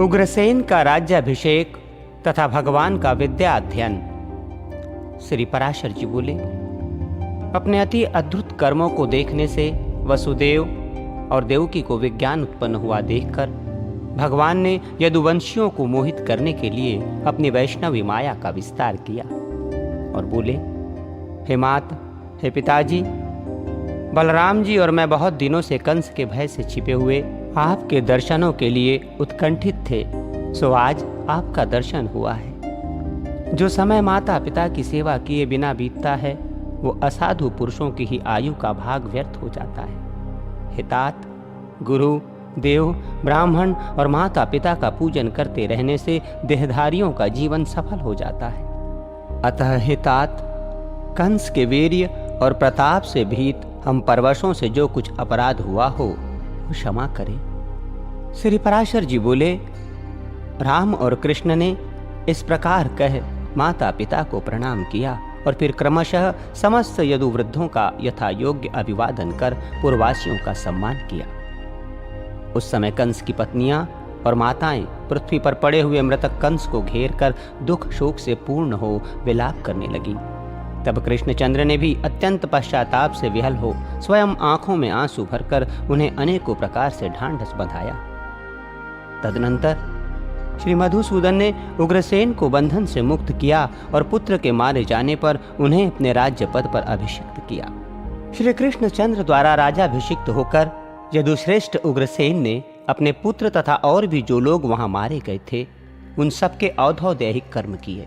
उग्रसेन का राज्याभिषेक तथा भगवान का विद्या अध्ययन। श्री पराशर जी बोले, अपने अति अद्भुत कर्मों को देखने से वसुदेव और देवकी को विज्ञान उत्पन्न हुआ देखकर भगवान ने यदुवंशियों को मोहित करने के लिए अपनी वैष्णवी माया का विस्तार किया और बोले, हे मात, हे पिताजी, बलराम जी और मैं बहुत दिनों से कंस के भय से छिपे हुए आपके दर्शनों के लिए उत्कंठित थे, सो आज आपका दर्शन हुआ है। जो समय माता पिता की सेवा किए बिना बीतता है वो असाधु पुरुषों की ही आयु का भाग व्यर्थ हो जाता है। हे तात, गुरु, देव, ब्राह्मण और माता पिता का पूजन करते रहने से देहधारियों का जीवन सफल हो जाता है। अतः हे तात, कंस के वीर्य और प्रताप से भीत हम परवशों से जो कुछ अपराध हुआ हो वो क्षमा करें। श्री पराशर जी बोले, राम और कृष्ण ने इस प्रकार कह माता पिता को प्रणाम किया और फिर क्रमशः समस्त यदुवृद्धों का यथा योग्य अभिवादन कर पूर्ववासियों का सम्मान किया। उस समय कंस की पत्नियां और माताएं पृथ्वी पर पड़े हुए मृतक कंस को घेर कर दुख शोक से पूर्ण हो विलाप करने लगी। तब कृष्णचंद्र ने भी अत्यंत पश्चाताप से विहल हो स्वयं आंखों में आंसू भरकर उन्हें अनेकों प्रकार से ढांढस बंधाया। तदनंतर श्री मधुसूदन ने उग्रसेन को बंधन से मुक्त किया और पुत्र के मारे जाने पर उन्हें अपने राज्य पद पर अभिषिक्त किया। श्री कृष्णचंद्र द्वारा राजाभिषिक्त होकर यदुश्रेष्ठ उग्रसेन ने अपने पुत्र तथा और भी जो लोग वहां मारे गए थे उन सबके औधौदैहिक कर्म किए।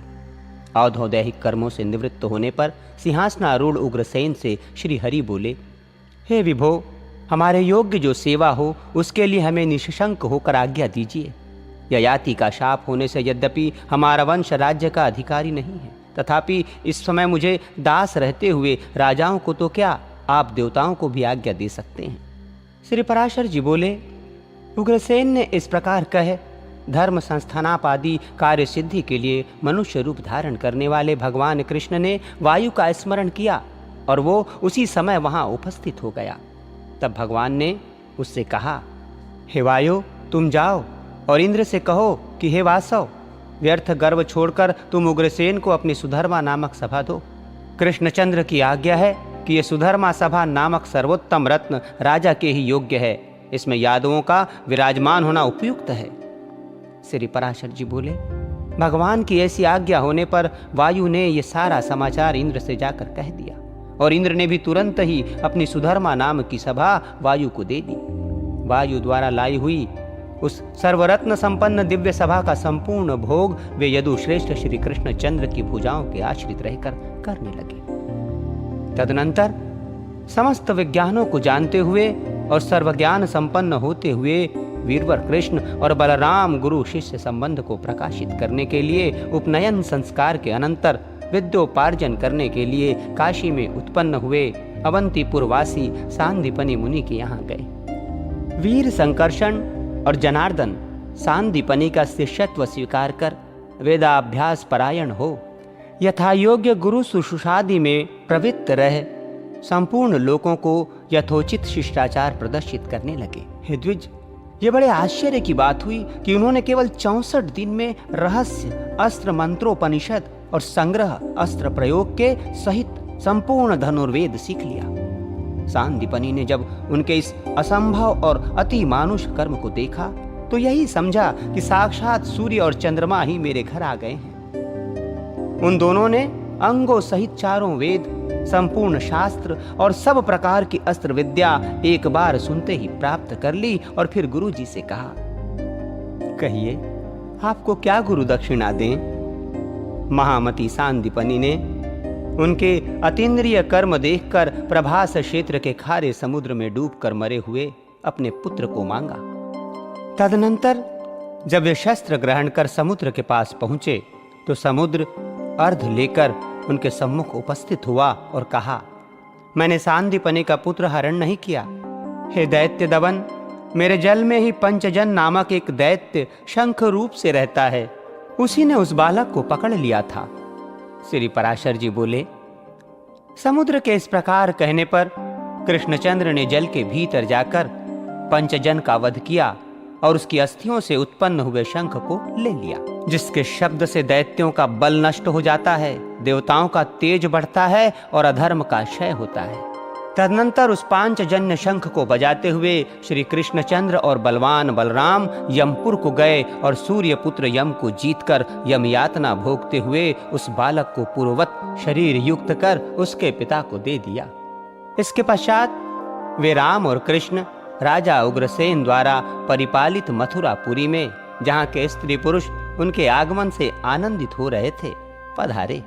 औधौदैहिक कर्मों से निवृत्त होने पर सिंहासनारूढ़ उग्रसेन से श्री हरि बोले, हे विभो, हमारे योग्य जो सेवा हो उसके लिए हमें निशंक होकर आज्ञा दीजिए। ययाति का शाप होने से यद्यपि हमारा वंश राज्य का अधिकारी नहीं है, तथापि इस समय मुझे दास रहते हुए राजाओं को तो क्या, आप देवताओं को भी आज्ञा दे सकते हैं। श्री पराशर जी बोले, उग्रसेन ने इस प्रकार कहे धर्म संस्थानापादि कार्य सिद्धि के लिए मनुष्य रूप धारण करने वाले भगवान कृष्ण ने वायु का स्मरण किया और वो उसी समय वहां उपस्थित हो गया। तब भगवान ने उससे कहा, हे वायु, तुम जाओ और इंद्र से कहो कि हे वासव, व्यर्थ गर्व छोड़कर तुम उग्रसेन को अपनी सुधर्मा नामक सभा दो। कृष्णचंद्र की आज्ञा है कि यह सुधर्मा सभा नामक सर्वोत्तम रत्न राजा के ही योग्य है, इसमें यादवों का विराजमान होना उपयुक्त है। श्री पराशर जी बोले, भगवान की ऐसी आज्ञा होने पर वायु ने यह सारा समाचार इंद्र से जाकर कह दिया और इंद्र ने भी तुरंत ही अपनी सुधर्मा नाम की सभा वायु को दे दी। वायु द्वारा लाई हुई उस सर्वरत्न संपन्न दिव्य सभा का संपूर्ण भोग वे यदुश्रेष्ठ श्री कृष्णचंद्र की भुजाओं के आश्रित रहकर करने लगे। तदनंतर समस्त विज्ञानों को जानते हुए और सर्वज्ञान संपन्न होते हुए वीरवर कृष्ण और बलराम गुरु शिष्य संबंध को प्रकाशित करने के लिए उपनयन संस्कार के अनंतर विद्योपार्जन करने के लिए काशी में उत्पन्न हुए अवंतीपुरवासी सांदीपनि मुनि के यहाँ गए। वीर संकर्षण और जनार्दन सांदीपनि का शिष्यत्व स्वीकार कर वेदाभ्यास परायण हो यथा योग्य गुरु शुश्रूषादि में प्रवृत्त रह संपूर्ण लोगों को यथोचित शिष्टाचार प्रदर्शित करने लगे। हे द्विज, ये बड़े आश्चर्य की बात हुई कि उन्होंने केवल 64 दिन में रहस्य अस्त्र मंत्रोपनिषद और संग्रह अस्त्र प्रयोग के सहित संपूर्ण धनुर्वेद सीख लिया। सांदीपनि ने जब उनके इस असंभव और अति मानुष कर्म को देखा तो यही समझा कि साक्षात सूर्य और चंद्रमा ही मेरे घर आ गए हैं। उन दोनों ने अंगों सहित चारों वेद, संपूर्ण शास्त्र और सब प्रकार की अस्त्र विद्या एक बार सुनते ही प्राप्त कर ली और फिर गुरु जी से कहा, कहिए आपको क्या गुरु दक्षिणा दें। महामती सांदीपनि ने उनके अतीन्द्रिय कर्म देखकर प्रभास क्षेत्र के खारे समुद्र में डूबकर मरे हुए अपने पुत्र को मांगा। तदनंतर जब वे शस्त्र ग्रहण कर समुद्र के पास पहुंचे तो समुद्र अर्ध लेकर उनके सम्मुख उपस्थित हुआ और कहा, मैंने सांदीपनि का पुत्र हरण नहीं किया। हे दैत्य दवन, मेरे जल में ही पंचजन नामक एक दैत्य शंख रूप से रहता है, उसी ने उस बालक को पकड़ लिया था। श्री पराशर जी बोले, समुद्र के इस प्रकार कहने पर कृष्णचंद्र ने जल के भीतर जाकर पंचजन का वध किया और उसकी अस्थियों से उत्पन्न हुए शंख को ले लिया, जिसके शब्द से दैत्यों का बल नष्ट हो जाता है, देवताओं का तेज बढ़ता है और अधर्म का क्षय होता है। तदनंतर उस पांचजन्य शंख को बजाते हुए श्री कृष्णचंद्र और बलवान बलराम यमपुर को गए और सूर्य पुत्र यम को जीतकर यम यातना भोगते हुए उस बालक को पूर्ववत शरीर युक्त कर उसके पिता को दे दिया। इसके पश्चात वे राम और कृष्ण राजा उग्रसेन द्वारा परिपालित मथुरापुरी में, जहां के स्त्री पुरुष उनके आगमन से आनंदित हो रहे थे, पधारे।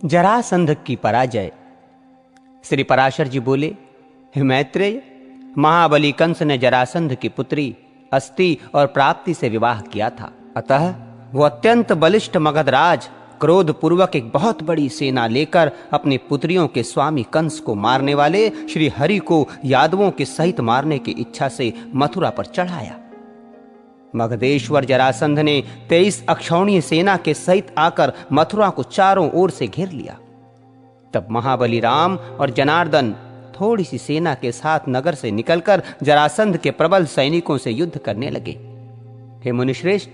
जरासंध की पराजय। श्री पराशर जी बोले, हे मैत्रेय, महाबली कंस ने जरासंध की पुत्री अस्ति और प्राप्ति से विवाह किया था। अतः वो अत्यंत बलिष्ठ मगधराज क्रोध पूर्वक एक बहुत बड़ी सेना लेकर अपनी पुत्रियों के स्वामी कंस को मारने वाले श्री हरि को यादवों के सहित मारने की इच्छा से मथुरा पर चढ़ाया। मगधेश्वर जरासंध ने 23 अक्षौणी सेना के सहित आकर मथुरा को चारों ओर से घेर लिया। तब महाबली राम और जनार्दन थोड़ी सी सेना के साथ नगर से निकलकर जरासंध के प्रबल सैनिकों से युद्ध करने लगे। हे मुनिश्रेष्ठ,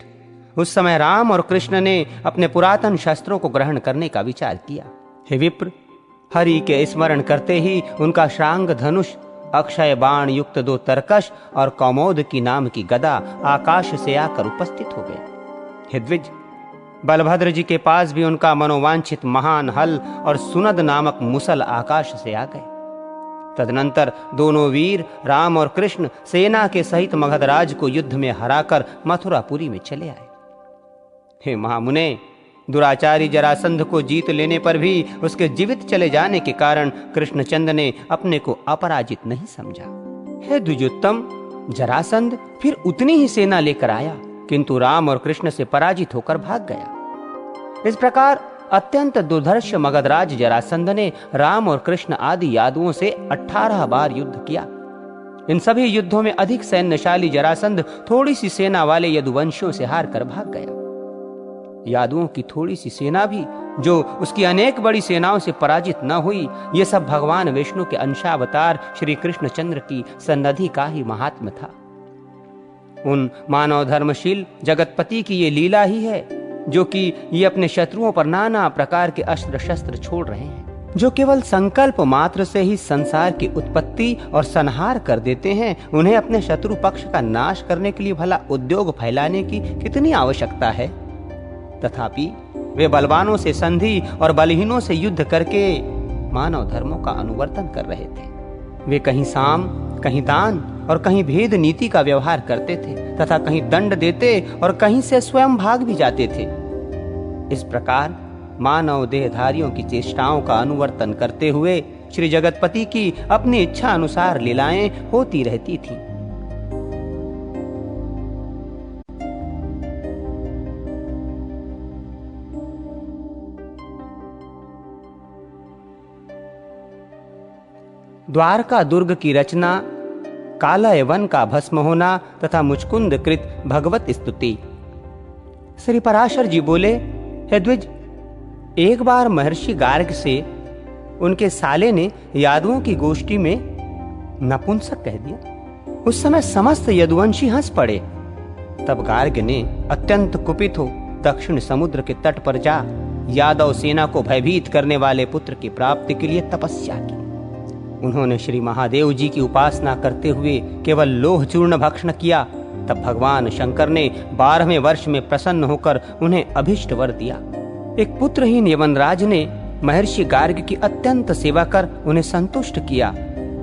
उस समय राम और कृष्ण ने अपने पुरातन शस्त्रों को ग्रहण करने का विचार किया। हे विप्र, हरि के स्मरण करते ही उनका श्रांग धनुष, अक्षय बाण युक्त 2 तरकश और कौमोद की नाम की गदा आकाश से आकर उपस्थित हो गए। हे द्विज, बलभद्र जी के पास भी उनका मनोवांछित महान हल और सुनद नामक मुसल आकाश से आ गए। तदनंतर दोनों वीर राम और कृष्ण सेना के सहित मगधराज को युद्ध में हराकर मथुरापुरी में चले आए। हे महामुने, दुराचारी जरासंध को जीत लेने पर भी उसके जीवित चले जाने के कारण कृष्णचंद्र ने अपने को अपराजित नहीं समझा। हे द्विजोत्तम, जरासंध फिर उतनी ही सेना लेकर आया, किंतु राम और कृष्ण से पराजित होकर भाग गया। इस प्रकार अत्यंत दुर्धर्ष मगधराज जरासंध ने राम और कृष्ण आदि यादवों से 18 बार युद्ध किया। इन सभी युद्धों में अधिक सैन्यशाली जरासंध थोड़ी सी सेना वाले यदुवंशियों से हार कर भाग गया। यादवों की थोड़ी सी सेना भी, जो उसकी अनेक बड़ी सेनाओं से पराजित न हुई, ये सब भगवान विष्णु के अंशावतार श्री कृष्णचंद्र की सन्निधि का ही महात्म्य था। उन मानव धर्मशील जगतपति की ये लीला ही है, जो कि ये अपने शत्रुओं पर नाना प्रकार के अस्त्र शस्त्र छोड़ रहे हैं, जो केवल संकल्प मात्र से ही संसार की उत्पत्ति और संहार कर देते हैं। उन्हें अपने शत्रु पक्ष का नाश करने के लिए भला उद्योग फैलाने की कितनी आवश्यकता है। तथापि वे बलवानों से संधि और बलहीनों से युद्ध करके मानव धर्मों का अनुवर्तन कर रहे थे। वे कहीं साम, कहीं दान और कहीं भेद नीति का व्यवहार करते थे तथा कहीं दंड देते और कहीं से स्वयं भाग भी जाते थे। इस प्रकार मानव देहधारियों की चेष्टाओं का अनुवर्तन करते हुए श्री जगतपति की अपनी इच्छा अनुसार लीलाएं होती रहती थीं। द्वारका दुर्ग की रचना, कालय वन का भस्म होना तथा मुचकुंद कृत भगवत स्तुति। श्री पराशर जी बोले, हे द्विज, एक बार महर्षि गार्ग से उनके साले ने यादवों की गोष्ठी में नपुंसक कह दिया। उस समय समस्त यदुवंशी हंस पड़े। तब गार्ग ने अत्यंत कुपित हो दक्षिण समुद्र के तट पर जा यादव सेना को भयभीत करने वाले पुत्र की प्राप्ति के लिए तपस्या की। उन्होंने श्री महादेव जी की उपासना करते हुए केवल लोह चूर्ण भक्षण किया। तब भगवान शंकर ने 12वें वर्ष में प्रसन्न होकर उन्हें अभिष्ट वर दिया। एक पुत्रहीन यमनराज ने महर्षि गार्ग की अत्यंत सेवा कर उन्हें संतुष्ट किया।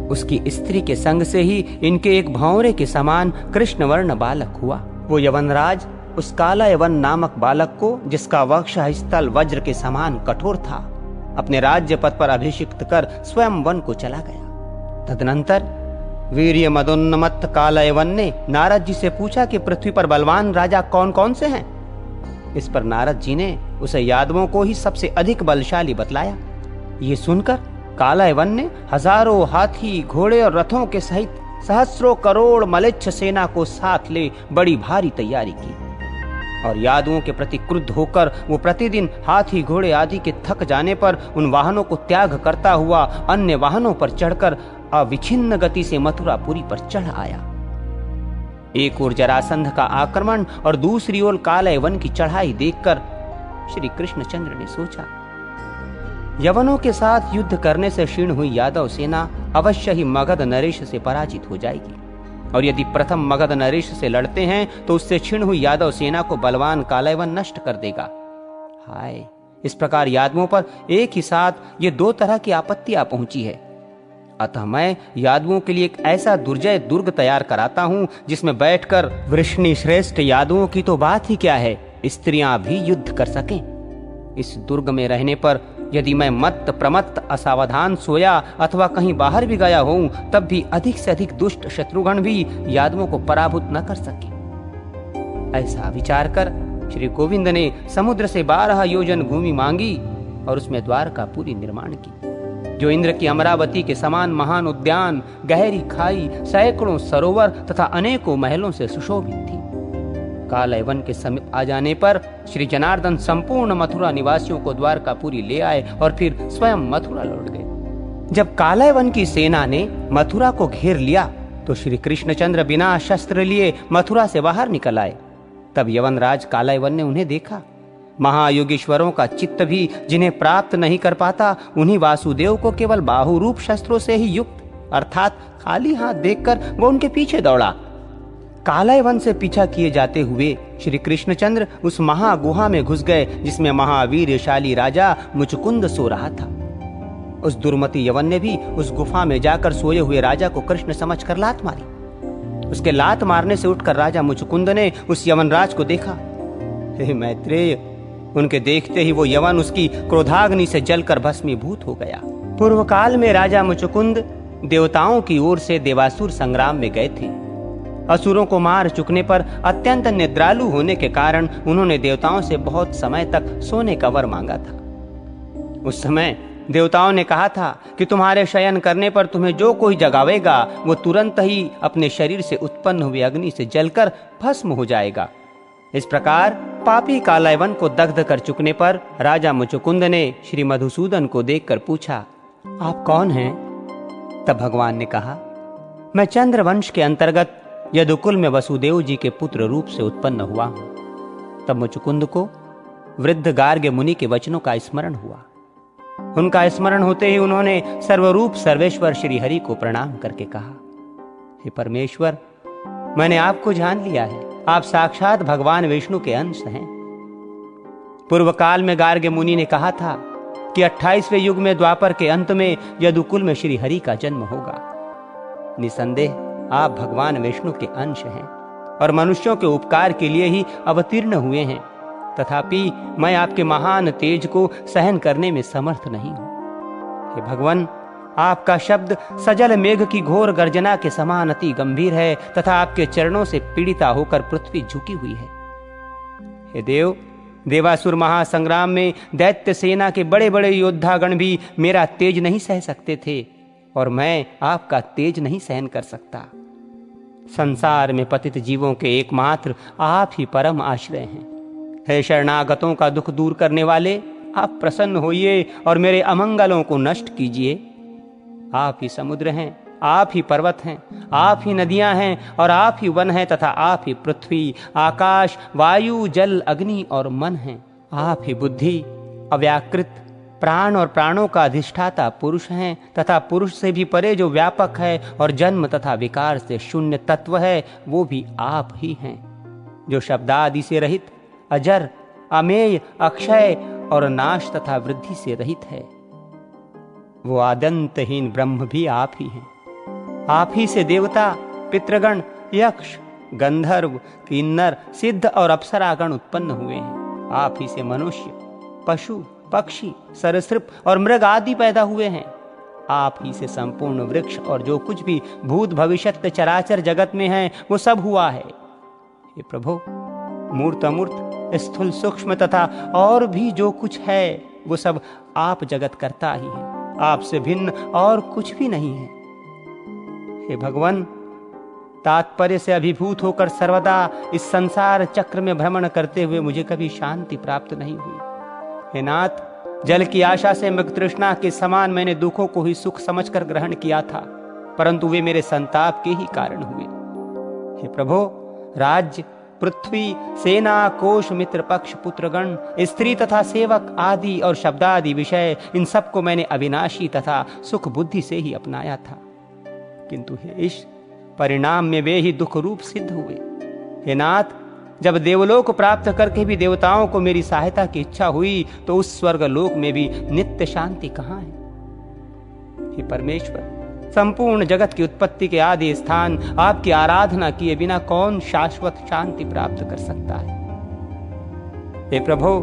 उसकी स्त्री के संग से ही इनके एक भौरे के समान कृष्णवर्ण बालक हुआ। वो यवनराज उस कालयवन नामक बालक को, जिसका वक्षस्थल वज्र के समान कठोर था, अपने राज्य पद पर अभिषिक्त कर स्वयं वन को चला गया। तदनंतर वीर्य मदोन्नमत्त कालयवन ने नारद जी से पूछा कि पृथ्वी पर बलवान राजा कौन कौन से हैं। इस पर नारद जी ने उसे यादवों को ही सबसे अधिक बलशाली बतलाया। ये सुनकर कालयवन ने हजारों हाथी, घोड़े और रथों के सहित सहस्रों करोड़ मलेच्छ सेना को साथ ले बड़ी भारी तैयारी की। और यादवों के प्रति क्रुद्ध होकर वो प्रतिदिन हाथी घोड़े आदि के थक जाने पर उन वाहनों को त्याग करता हुआ अन्य वाहनों पर चढ़कर अविच्छिन्न गति से मथुरापुरी पर चढ़ आया। एक ओर जरासंध का आक्रमण और दूसरी ओर कालय वन की चढ़ाई देखकर श्री कृष्णचंद्र ने सोचा, यवनों के साथ युद्ध करने से क्षीण हुई यादव सेना अवश्य ही मगध नरेश से पराजित हो जाएगी, और यदि प्रथम मगध नरेश से लड़ते हैं तो उससे क्षीण हुई यादव सेना को बलवान कालयवन नष्ट कर देगा। हाय, इस प्रकार यादवों पर एक ही साथ ये दो तरह की आपत्तियां पहुंची है। अतः मैं यादवों के लिए एक ऐसा दुर्जय दुर्ग तैयार कराता हूं जिसमें बैठकर वृष्णि श्रेष्ठ यादवों की तो बात ही क्या है, स्त्रियां भी युद्ध कर सकें। इस दुर्ग में रहने पर यदि मैं मत्त प्रमत्त असावधान सोया अथवा कहीं बाहर भी गया हूं, तब भी अधिक से अधिक दुष्ट शत्रुगण भी यादवों को पराभूत न कर सके। ऐसा विचार कर श्री गोविंद ने समुद्र से 12 योजन भूमि मांगी और उसमें द्वारकापुरी निर्माण की, जो इंद्र की अमरावती के समान महान उद्यान, गहरी खाई, सैकड़ों सरोवर तथा अनेकों महलों से सुशोभित थी। कालय वन के समीप आ जाने पर श्री जनार्दन संपूर्ण मथुरा निवासियों को द्वारकापुरी ले आए और फिर स्वयं मथुरा लौट गए। जब कालय वन की सेना ने मथुरा को घेर लिया तो श्री कृष्णचंद्र बिना शस्त्र लिए मथुरा से बाहर निकल आए। तब यवनराज कालयवन ने उन्हें देखा। महायोगीश्वरों का चित्त भी जिन्हें प्राप्त नहीं कर पाता, उन्हीं वासुदेव को केवल बाहुरूप शस्त्रों से ही युक्त अर्थात खाली हाथ देखकर वो उनके पीछे दौड़ा। कालय वन से पीछा किए जाते हुए श्री कृष्णचंद्र उस महागुहा में घुस गए जिसमें महावीरशाली राजा मुचकुंद सो रहा था। उस दुर्मति यवन ने भी उस गुफा में जाकर सोए हुए राजा को कृष्ण समझकर लात मारी। उसके लात मारने से उठकर राजा मुचकुंद ने उस यवनराज को देखा। हे मैत्रेय, उनके देखते ही वो यवन उसकी क्रोधाग्नि से जलकर भस्मीभूत हो गया। पूर्व काल में राजा मुचकुंद देवताओं की ओर से देवासुर संग्राम में गए थे। असुरों को मार चुकने पर अत्यंत निद्रालु होने के कारण उन्होंने देवताओं से बहुत समय तक सोने का वर मांगा था। उस समय देवताओं ने कहा था कि तुम्हारे शयन करने पर तुम्हें जो कोई जगावेगा वो तुरंत ही अपने शरीर से उत्पन्न हुई अग्नि से जलकर भस्म हो जाएगा। इस प्रकार पापी कालयवन को दग्ध कर चुकने पर राजा मुचुकुंद ने श्री मधुसूदन को देखकर पूछा, आप कौन हैं? तब भगवान ने कहा, मैं चंद्रवंश के अंतर्गत यदुकुल में वसुदेव जी के पुत्र रूप से उत्पन्न हुआ हूं। तब मुचुकुंद को वृद्ध गार्ग्य मुनि के वचनों का स्मरण हुआ। उनका स्मरण होते ही उन्होंने सर्वरूप सर्वेश्वर श्री हरि को प्रणाम करके कहा, हे परमेश्वर, मैंने आपको जान लिया है। आप साक्षात भगवान विष्णु के अंश हैं। पूर्व काल में गार्ग्य मुनि ने कहा था कि 28वें युग में द्वापर के अंत में यदुकुल में श्री हरि का जन्म होगा। निसंदेह आप भगवान विष्णु के अंश हैं और मनुष्यों के उपकार के लिए ही अवतीर्ण हुए हैं। तथापि मैं आपके महान तेज को सहन करने में समर्थ नहीं हूं। हे भगवान, आपका शब्द सजल मेघ की घोर गर्जना के समान अति गंभीर है तथा आपके चरणों से पीड़िता होकर पृथ्वी झुकी हुई है। हे देव, देवासुर महासंग्राम में दैत्य सेना के बड़े बड़े योद्धागण भी मेरा तेज नहीं सह सकते थे और मैं आपका तेज नहीं सहन कर सकता। संसार में पतित जीवों के एकमात्र आप ही परम आश्रय हैं। हे शरणागतों का दुख दूर करने वाले, आप प्रसन्न होइए और मेरे अमंगलों को नष्ट कीजिए। आप ही समुद्र हैं, आप ही पर्वत हैं, आप ही नदियां हैं और आप ही वन हैं तथा आप ही पृथ्वी, आकाश, वायु, जल, अग्नि और मन हैं। आप ही बुद्धि, अव्याकृत प्राण और प्राणों का अधिष्ठाता पुरुष हैं तथा पुरुष से भी परे जो व्यापक है और जन्म तथा विकार से शून्य तत्व है, वो भी आप ही हैं, जो शब्दादि से रहित, अजर, अमेय, अक्षय और नाश तथा वृद्धि से रहित है। वो आद्यंतहीन ब्रह्म भी आप ही हैं। आप ही से देवता, पितृगण, यक्ष, गंधर्व, किन्नर, सिद्ध और अप्सरागण उत्पन्न हुए हैं। आप ही से मनुष्य, पशु, पक्षी, सरीसृप और मृग आदि पैदा हुए हैं। आप ही से संपूर्ण वृक्ष और जो कुछ भी भूत भविष्यत चराचर जगत में है वो सब हुआ है। हे प्रभु, मूर्त अमूर्त, स्थूल सूक्ष्म तथा और भी जो कुछ है वो सब आप जगत करता ही है। आपसे भिन्न और कुछ भी नहीं है। हे भगवान, तात्पर्य से अभिभूत होकर सर्वदा इस संसार चक्र में भ्रमण करते हुए मुझे कभी शांति प्राप्त नहीं हुई। हे नाथ, जल की आशा से मृग तृष्णा के समान मैंने दुखों को ही सुख समझकर ग्रहण किया था, परंतु वे मेरे संताप के ही कारण हुए। हे प्रभो, राज्य, पृथ्वी, सेना, कोश, मित्र, पक्ष, पुत्रगण, स्त्री तथा सेवक आदि और शब्दादि विषय, इन सबको मैंने अविनाशी तथा सुख बुद्धि से ही अपनाया था, किंतु हे ईश, परिणाम में वे ही दुख रूप सिद्ध हुए। हे नाथ, जब देवलोक प्राप्त करके भी देवताओं को मेरी सहायता की इच्छा हुई, तो उस स्वर्ग लोक में भी नित्य शांति कहाँ है? हे परमेश्वर, संपूर्ण जगत की उत्पत्ति के आदि स्थान आपकी आराधना किए बिना कौन शाश्वत शांति प्राप्त कर सकता है? हे प्रभु,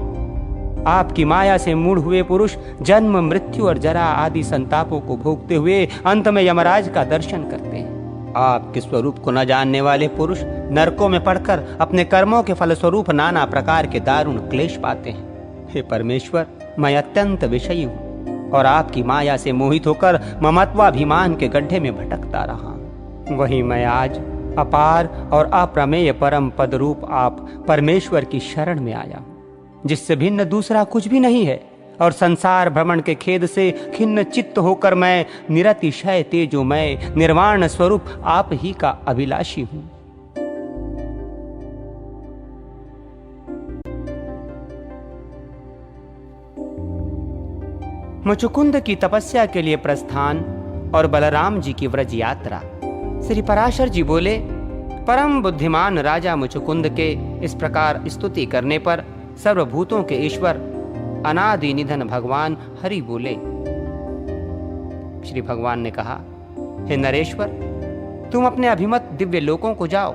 आपकी माया से मूढ़ हुए पुरुष जन्म, मृत्यु और जरा आदि संतापों को भोगते हुए अंत में यमराज का दर्शन करते हैं। आपके स्वरूप को न जानने वाले पुरुष नरकों में पड़कर अपने कर्मों के फलस्वरूप नाना प्रकार के दारुण क्लेश पाते हैं। हे परमेश्वर, मैं अत्यंत विषयी हूँ और आपकी माया से मोहित होकर ममत्वाभिमान के गड्ढे में भटकता रहा हूं। वही मैं आज अपार और अप्रमेय परम पद रूप आप परमेश्वर की शरण में आया हूं, जिससे भिन्न दूसरा कुछ भी नहीं है, और संसार भ्रमण के खेद से खिन्न चित्त होकर मैं निरतिशय तेजोमय निर्वाण स्वरूप आप ही का अभिलाषी हूं। मुचुकुंद की तपस्या के लिए प्रस्थान और बलराम जी की व्रज यात्रा। श्री पराशर जी बोले, परम बुद्धिमान राजा मुचुकुंद के इस प्रकार स्तुति करने पर सर्वभूतों के ईश्वर अनादि निधन भगवान हरि बोले। श्री भगवान ने कहा, हे नरेश्वर, तुम अपने अभिमत दिव्य लोकों को जाओ।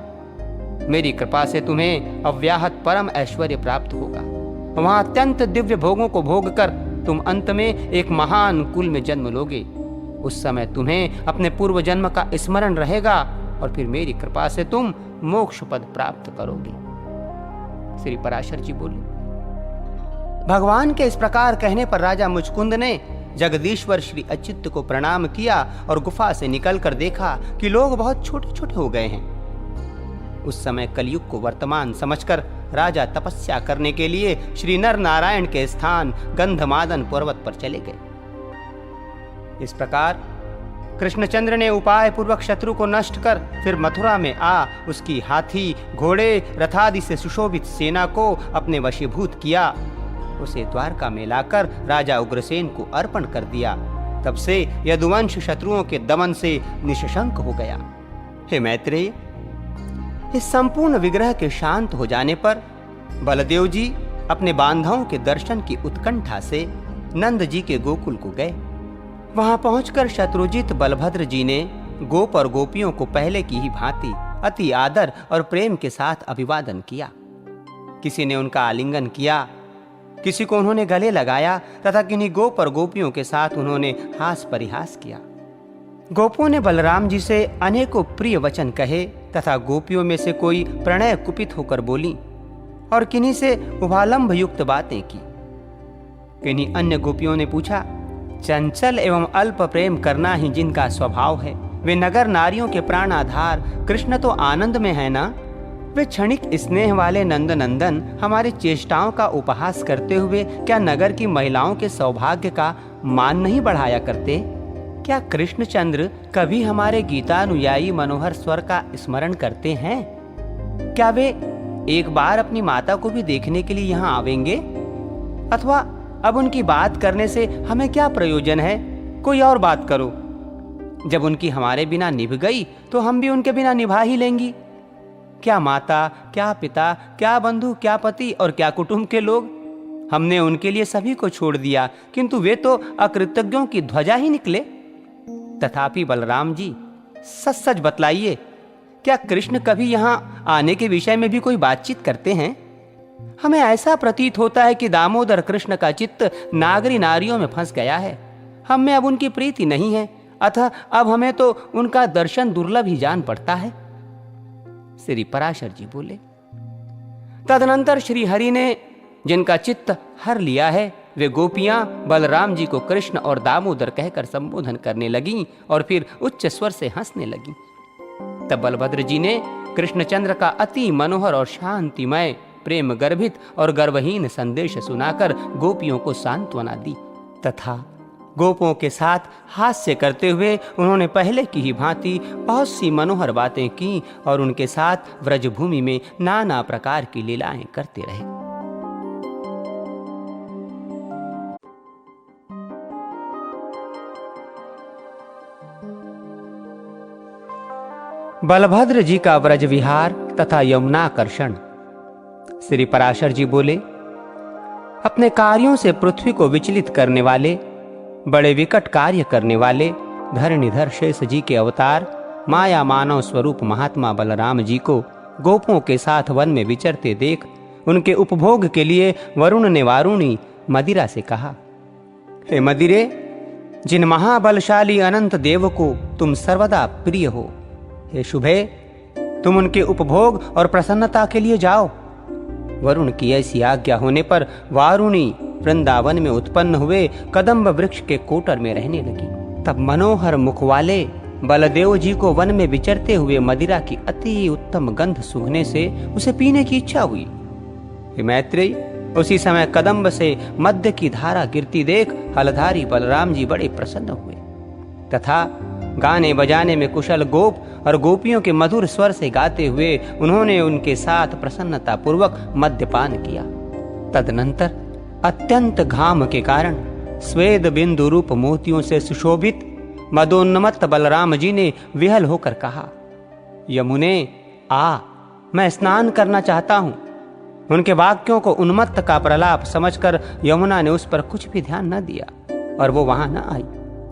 मेरी कृपा से तुम्हें अव्याहत परम ऐश्वर्य प्राप्त होगा। वहां अत्यंत दिव्य भोगों को भोग कर तुम अंत में एक महान कुल में जन्म लोगे। उस समय तुम्हें अपने पूर्व जन्म का स्मरण रहेगा और फिर मेरी कृपा से तुम मोक्ष पद प्राप्त करोगे। श्री पराशर जी बोले। भगवान के इस प्रकार कहने पर राजा मुचकुंद ने जगदीश्वर श्री अच्युत को प्रणाम किया और गुफा से निकलकर देखा कि लोग बहुत छोटे छोटे हो गए हैं। उस समय कलयुग को वर्तमान समझकर राजा तपस्या करने के लिए श्री नर नारायण के स्थान गंधमादन पर्वत पर चले गए। इस प्रकार कृष्णचंद्र ने उपाय पूर्वक शत्रु को नष्ट कर फिर मथुरा में आ उसकी हाथी, घोड़े, रथादि से सुशोभित सेना को अपने वशीभूत किया। उसे द्वारका में लाकर राजा उग्रसेन को अर्पण कर दिया। तब से यदुवंश शत्रुओं के दमन से निशंक हो गया। हे मैत्रेय, इस संपूर्ण विग्रह के शांत हो जाने पर बलदेव जी अपने बांधवों के दर्शन की उत्कंठा से नंद जी के गोकुल को गए। वहां पहुंचकर शत्रुजित बलभद्र जी ने गोप और गोपियों को पहले की ही भांति अति आदर और प्रेम के साथ अभिवादन किया। किसी ने उनका आलिंगन किया, किसी को उन्होंने गले लगाया तथा किन्हीं गोप और गोपियों के साथ उन्होंने हास परिहास किया। गोपों ने बलराम जी से अनेकों प्रिय वचन कहे तथा गोपियों में से कोई प्रणय कुपित होकर बोली और किन्हीं से उभालंभ युक्त बातें की। किन्हीं अन्य गोपियों ने पूछा, चंचल एवं अल्प प्रेम करना ही जिनका स्वभाव है, वे नगर नारियों के प्राण आधार कृष्ण तो आनंद में है ना? वे क्षणिक स्नेह वाले नंदनंदन हमारी चेष्टाओं का उपहास करते हुए क्या नगर की महिलाओं के सौभाग्य का मान नहीं बढ़ाया करते? क्या कृष्णचंद्र कभी हमारे गीतानुयायी मनोहर स्वर का स्मरण करते हैं? क्या वे एक बार अपनी माता को भी देखने के लिए यहाँ आवेंगे? अथवा अब उनकी बात करने से हमें क्या प्रयोजन है? कोई और बात करो। जब उनकी हमारे बिना निभ गई तो हम भी उनके बिना निभा ही लेंगी। क्या माता, क्या पिता, क्या बंधु, क्या पति और क्या कुटुंब के लोग, हमने उनके लिए सभी को छोड़ दिया, किंतु वे तो अकृतज्ञों की ध्वजा ही निकले। तथापि बलराम जी, सच सच बतलाइए, क्या कृष्ण कभी यहाँ आने के विषय में भी कोई बातचीत करते हैं? हमें ऐसा प्रतीत होता है कि दामोदर कृष्ण का चित्त नागरी नारियों में फंस गया है। हम में अब उनकी प्रीति नहीं है, अतः अब हमें तो उनका दर्शन दुर्लभ ही जान पड़ता है। श्री पराशर जी बोले। तदनंतर श्री हरि ने जिनका चित्त हर लिया है, वे गोपियां बलराम जी को कृष्ण और दामोदर कहकर संबोधन करने लगीं और फिर उच्च स्वर से हंसने लगीं। तब बलभद्र जी ने कृष्णचंद्र का अति मनोहर और शांतिमय प्रेम गर्भित और गर्वहीन संदेश सुनाकर गोपियों को सांत्वना दी तथा गोपों के साथ हास्य करते हुए उन्होंने पहले की ही भांति बहुत सी मनोहर बातें की और उनके साथ व्रजभूमि में नाना प्रकार की लीलाएं करते रहे। बलभद्र जी का व्रज विहार तथा यमुनाकर्षण। श्री पराशर जी बोले, अपने कार्यों से पृथ्वी को विचलित करने वाले, बड़े विकट कार्य करने वाले धरणीधर शेष जी के अवतार माया मानव स्वरूप महात्मा बलराम जी को गोपों के साथ वन में विचरते देख उनके उपभोग के लिए वरुण ने वारुणी मदिरा से कहा, हे मदिरे, जिन महाबलशाली अनंत देव को तुम सर्वदा प्रिय हो, हे शुभे, तुम उनके उपभोग और प्रसन्नता के लिए जाओ। वरुण की ऐसी आज्ञा होने पर वारुणी वृंदावन में उत्पन्न हुए कदम्ब वृक्ष के कोटर में रहने लगी। तब मनोहर मुख वाले बलदेव जी को वन में विचरते हुए मदिरा की अति उत्तम गंध सूंघने से उसे पीने की इच्छा हुई। मैत्रेयी, उसी समय कदम्ब से मध्य की धारा गिरती देख हलधारी बलराम जी बड़े प्रसन्न हुए तथा गाने बजाने में कुशल गोप और गोपियों के मधुर स्वर से गाते हुए उन्होंने उनके साथ प्रसन्नता पूर्वक मद्यपान किया। तदनंतर अत्यंत घाम के कारण स्वेद बिंदु रूप मोतियों से सुशोभित मदोन्मत्त बलराम जी ने विहल होकर कहा, यमुने आ, मैं स्नान करना चाहता हूं। उनके वाक्यों को उन्मत्त का प्रलाप समझकर यमुना ने उस पर कुछ भी ध्यान न दिया और वो वहां न आई।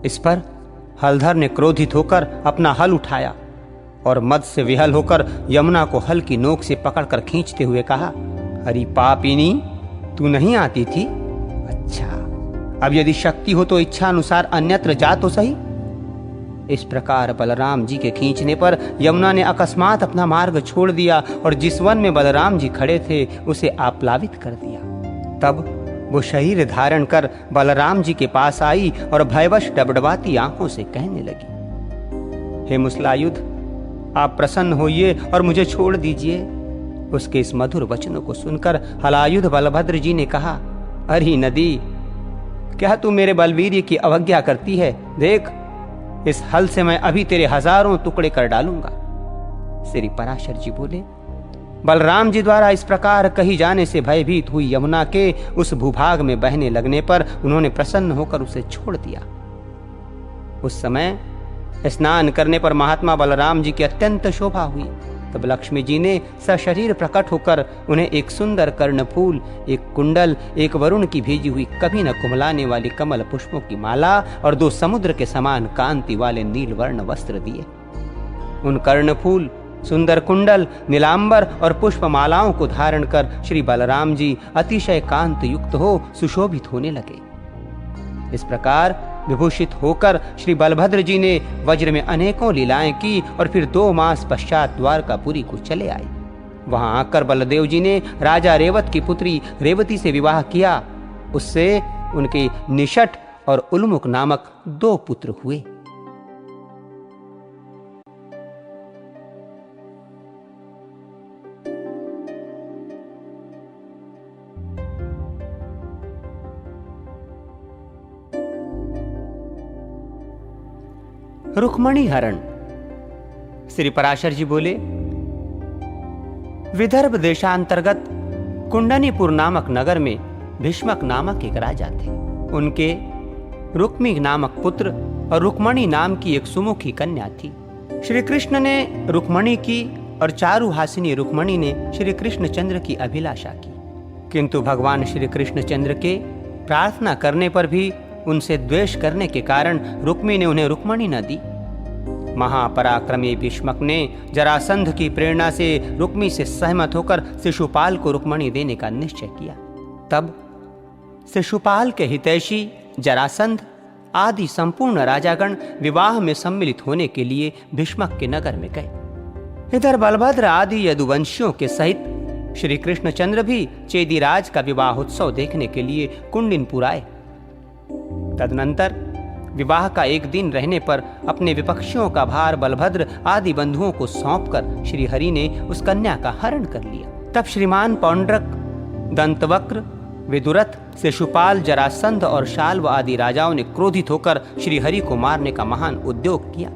इस पर हलधर ने क्रोधित होकर अपना हल उठाया और मद से विहल होकर यमुना को हल की नोक से पकड़कर खींचते हुए कहा, अरे पापिनी, तू नहीं आती थी? अच्छा, अब यदि शक्ति हो तो इच्छा अनुसार अन्यत्र जा तो सही। इस प्रकार बलराम जी के खींचने पर यमुना ने अकस्मात अपना मार्ग छोड़ दिया और जिस वन में बलराम जी खड़े थे उसे आप्लावित कर दिया। तब वो शरीर धारण कर बलराम जी के पास आई और भयवश डबडबाती आंखों से कहने लगी, हे मुसलायुध, आप प्रसन्न होइए और मुझे छोड़ दीजिए। उसके इस मधुर वचनों को सुनकर हलायुध बलभद्र जी ने कहा, अरे नदी, क्या तू मेरे बलवीर्य की अवज्ञा करती है? देख, इस हल से मैं अभी तेरे हजारों टुकड़े कर डालूंगा। श्री पराशर जी बोले, बलराम जी द्वारा इस प्रकार कही जाने से भयभीत हुई यमुना के उस भूभाग में बहने लगने पर उन्होंने प्रसन्न होकर उसे छोड़ दिया। उस समय स्नान करने पर महात्मा बलराम जी की अत्यंत शोभा हुई। तब लक्ष्मी जी ने सशरीर प्रकट होकर उन्हें एक सुंदर कर्णफूल, एक कुंडल, एक वरुण की भेजी हुई कभी न कुमलाने वाली कमल पुष्पों की माला और 2 समुद्र के समान कांति वाले नीलवर्ण वस्त्र दिए। उन कर्णफूल, सुंदर कुंडल, नीलांबर और पुष्प मालाओं को धारण कर श्री बलराम जी अतिशय कांत युक्त हो सुशोभित होने लगे। इस प्रकार विभूषित होकर श्री बलभद्र जी ने वज्र में अनेकों लीलाएं की और फिर 2 मास पश्चात द्वारकापुरी को चले आए। वहां आकर बलदेव जी ने राजा रेवत की पुत्री रेवती से विवाह किया। उससे उनके निषट और उल्मुख नामक 2 पुत्र हुए। रुक्मणी हरण। श्री पराशर जी बोले, विदर्भ देशांतर्गत कुंडनीपुर नामक नगर में भीष्मक नामक एक राजा थे। उनके रुक्मी नामक पुत्र और रुक्मणी नाम की एक सुमुखी कन्या थी। श्री कृष्ण ने रुक्मणी की और चारुहासिनी रुक्मणी ने श्री कृष्णचंद्र की अभिलाषा की, किंतु भगवान श्री कृष्णचंद्र के प्रार्थना करने पर भी उनसे द्वेष करने के कारण रुक्मी ने उन्हें रुक्मणी न दी। महापराक्रमी भीष्मक ने जरासंध की प्रेरणा से रुक्मी से सहमत होकर शिशुपाल को रुक्मणी देने का निश्चय किया। तब शिशुपाल के हितैषी जरासंध आदि संपूर्ण राजागण विवाह में सम्मिलित होने के लिए भीष्मक के नगर में गए। इधर बलभद्र आदि यदुवंशियों के सहित श्री कृष्णचंद्र भी चेदीराज का विवाहोत्सव देखने के लिए कुंडिनपुर आए। तदनंतर विवाह का एक दिन रहने पर अपने विपक्षियों का भार बलभद्र आदि बंधुओं को सौंपकर श्री हरि ने उस कन्या का हरण कर लिया। तब श्रीमान पौंड्रक, दंतवक्र, विदुरथ, शिशुपाल, जरासंध और शाल्व आदि राजाओं ने क्रोधित होकर श्री हरि को मारने का महान उद्योग किया,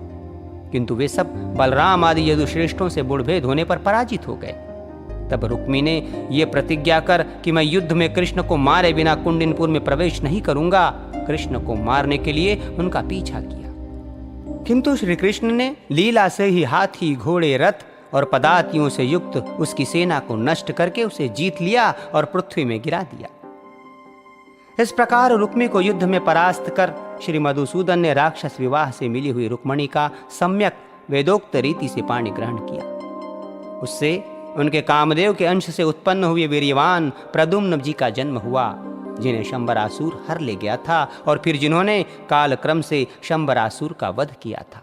किंतु वे सब बलराम आदि यदुश्रेष्ठों से बुड़भेद होने पर पराजित हो गए। तब रुक्मी ने ये प्रतिज्ञा कर कि मैं युद्ध में कृष्ण को मारे बिना कुंडिनपुर में प्रवेश नहीं करूंगा, कृष्ण को मारने के लिए उनका पीछा किया। किंतु श्री कृष्ण ने लीला से ही हाथी, घोड़े, रथ और पदातियों से युक्त उसकी सेना को नष्ट करके उसे जीत लिया और पृथ्वी में गिरा दिया। इस प्रकार रुक्मी को युद्ध में परास्त कर श्री मधुसूदन ने राक्षस विवाह से मिली हुई रुक्मणी का सम्यक वेदोक्त रीति से पाणी ग्रहण किया। उससे उनके कामदेव के अंश से उत्पन्न हुए वीर्यवान प्रद्युम्न जी का जन्म हुआ, जिन्हें शंबरासुर हर ले गया था और फिर जिन्होंने कालक्रम से शंबरासुर का वध किया था।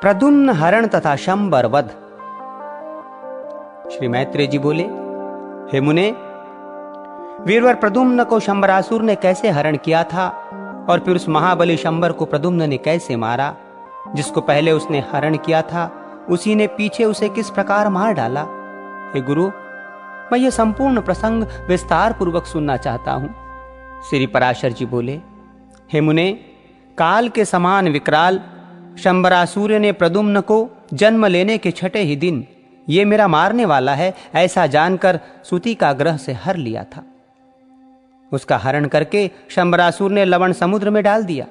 प्रद्युम्न हरण तथा शंबर वध। श्री मैत्रेय जी बोले, हे मुने, वीरवर प्रद्युम्न को शंबरासुर ने कैसे हरण किया था और फिर उस महाबली शंबर को प्रद्युम्न ने कैसे मारा? जिसको पहले उसने हरण किया था उसी ने पीछे उसे किस प्रकार मार डाला? हे गुरु, मैं ये संपूर्ण प्रसंग विस्तार पूर्वक सुनना चाहता हूं। श्री पराशर जी बोले, हे मुने, काल के समान विकराल शंबरासुर ने प्रद्युम्न को जन्म लेने के छठे ही दिन ये मेरा मारने वाला है ऐसा जानकर सूती का ग्रह से हर लिया था। उसका हरण करके शंबरासुर ने लवण समुद्र में डाल दिया,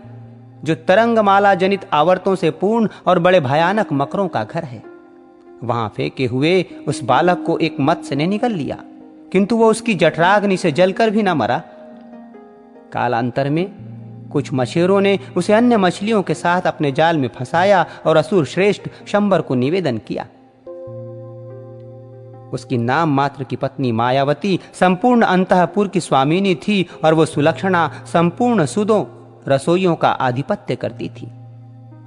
जो तरंगमाला जनित आवर्तों से पूर्ण और बड़े भयानक मकरों का घर है। वहां फेंके हुए उस बालक को एक मत्स्य ने निगल लिया, किंतु वो उसकी जठराग्नि से जलकर भी न मरा। कालांतर में कुछ मछेरों ने उसे अन्य मछलियों के साथ अपने जाल में फंसाया और असुर श्रेष्ठ शंबर को निवेदन किया। उसकी नाम मात्र की पत्नी मायावती संपूर्ण अंतःपुर की स्वामिनी थी और वो सुलक्षणा संपूर्ण सुदों रसोइयों का आधिपत्य करती थी।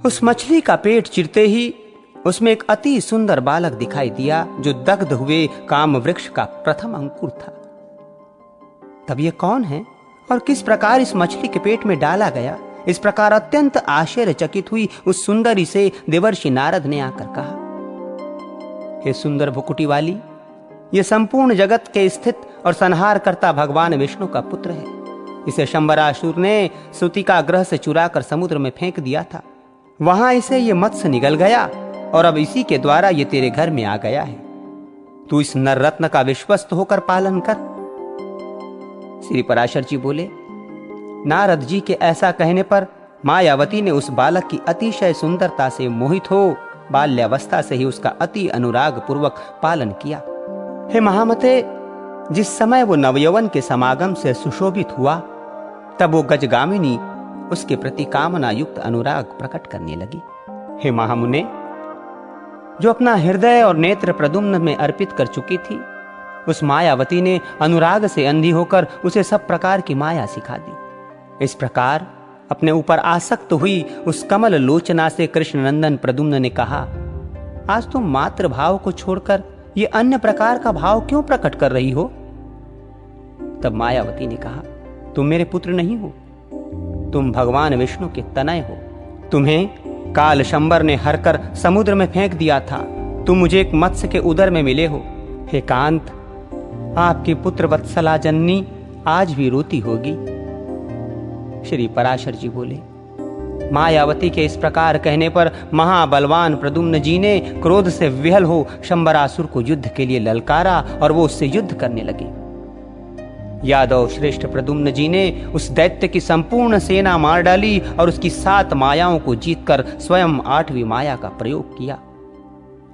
उस मछली का पेट चिरते ही उसमें एक अति सुंदर बालक दिखाई दिया, जो दग्ध हुए काम वृक्ष का प्रथम अंकुर था। तब ये कौन है और किस प्रकार इस मछली के पेट में डाला गया? इस प्रकार अत्यंत आश्चर्यचकित हुई उस सुंदरी से देवर्षि नारद ने आकर कहा, हे सुंदर भुकुटी वाली, ये संपूर्ण जगत के स्थित और संहार करता भगवान विष्णु का पुत्र है। इसे शंबरासुर ने सूतिका ग्रह से चुराकर समुद्र में फेंक दिया था। वहां इसे ये मत्स्य निगल गया और अब इसी के द्वारा ये तेरे घर में आ गया है। तू इस नर रत्न का विश्वस्त होकर पालन कर। श्री पराशर जी बोले, नारद जी के ऐसा कहने पर मायावती ने उस बालक की अतिशय सुंदरता से मोहित हो बाल्यावस्था से ही उसका अति अनुराग पूर्वक पालन किया। हे महामते, जिस समय वो नवयौवन के समागम से सुशोभित हुआ, तब वो गजगामिनी उसके प्रति कामना युक्त अनुराग प्रकट करने लगी। हे महामुने, जो अपना हृदय और नेत्र प्रद्युम्न में अर्पित कर चुकी थी, उस मायावती ने अनुराग से अंधी होकर उसे सब प्रकार की माया सिखा दी। इस प्रकार अपने ऊपर आसक्त हुई उस कमल लोचना से कृष्णनंदन प्रद्युम्न ने कहा, आज तुम मातृ भाव को छोड़कर ये अन्य प्रकार का भाव क्यों प्रकट कर रही हो? तब मायावती ने कहा, तुम मेरे पुत्र नहीं हो, तुम भगवान विष्णु के तनय हो। तुम्हें काल शंबर ने हरकर समुद्र में फेंक दिया था। तुम मुझे एक मत्स्य के उदर में मिले हो। हे कांत, आपकी पुत्र वत्सला जननी आज भी रोती होगी। श्री पराशर जी बोले, मायावती के इस प्रकार कहने पर महाबलवान प्रद्युम्न जी ने क्रोध से विहल हो शंबरासुर को युद्ध के लिए ललकारा और वो उससे युद्ध करने लगे। यादव श्रेष्ठ प्रद्युम्न जी ने उस दैत्य की संपूर्ण सेना मार डाली और उसकी 7 मायाओं को जीतकर स्वयं 8वीं माया का प्रयोग किया।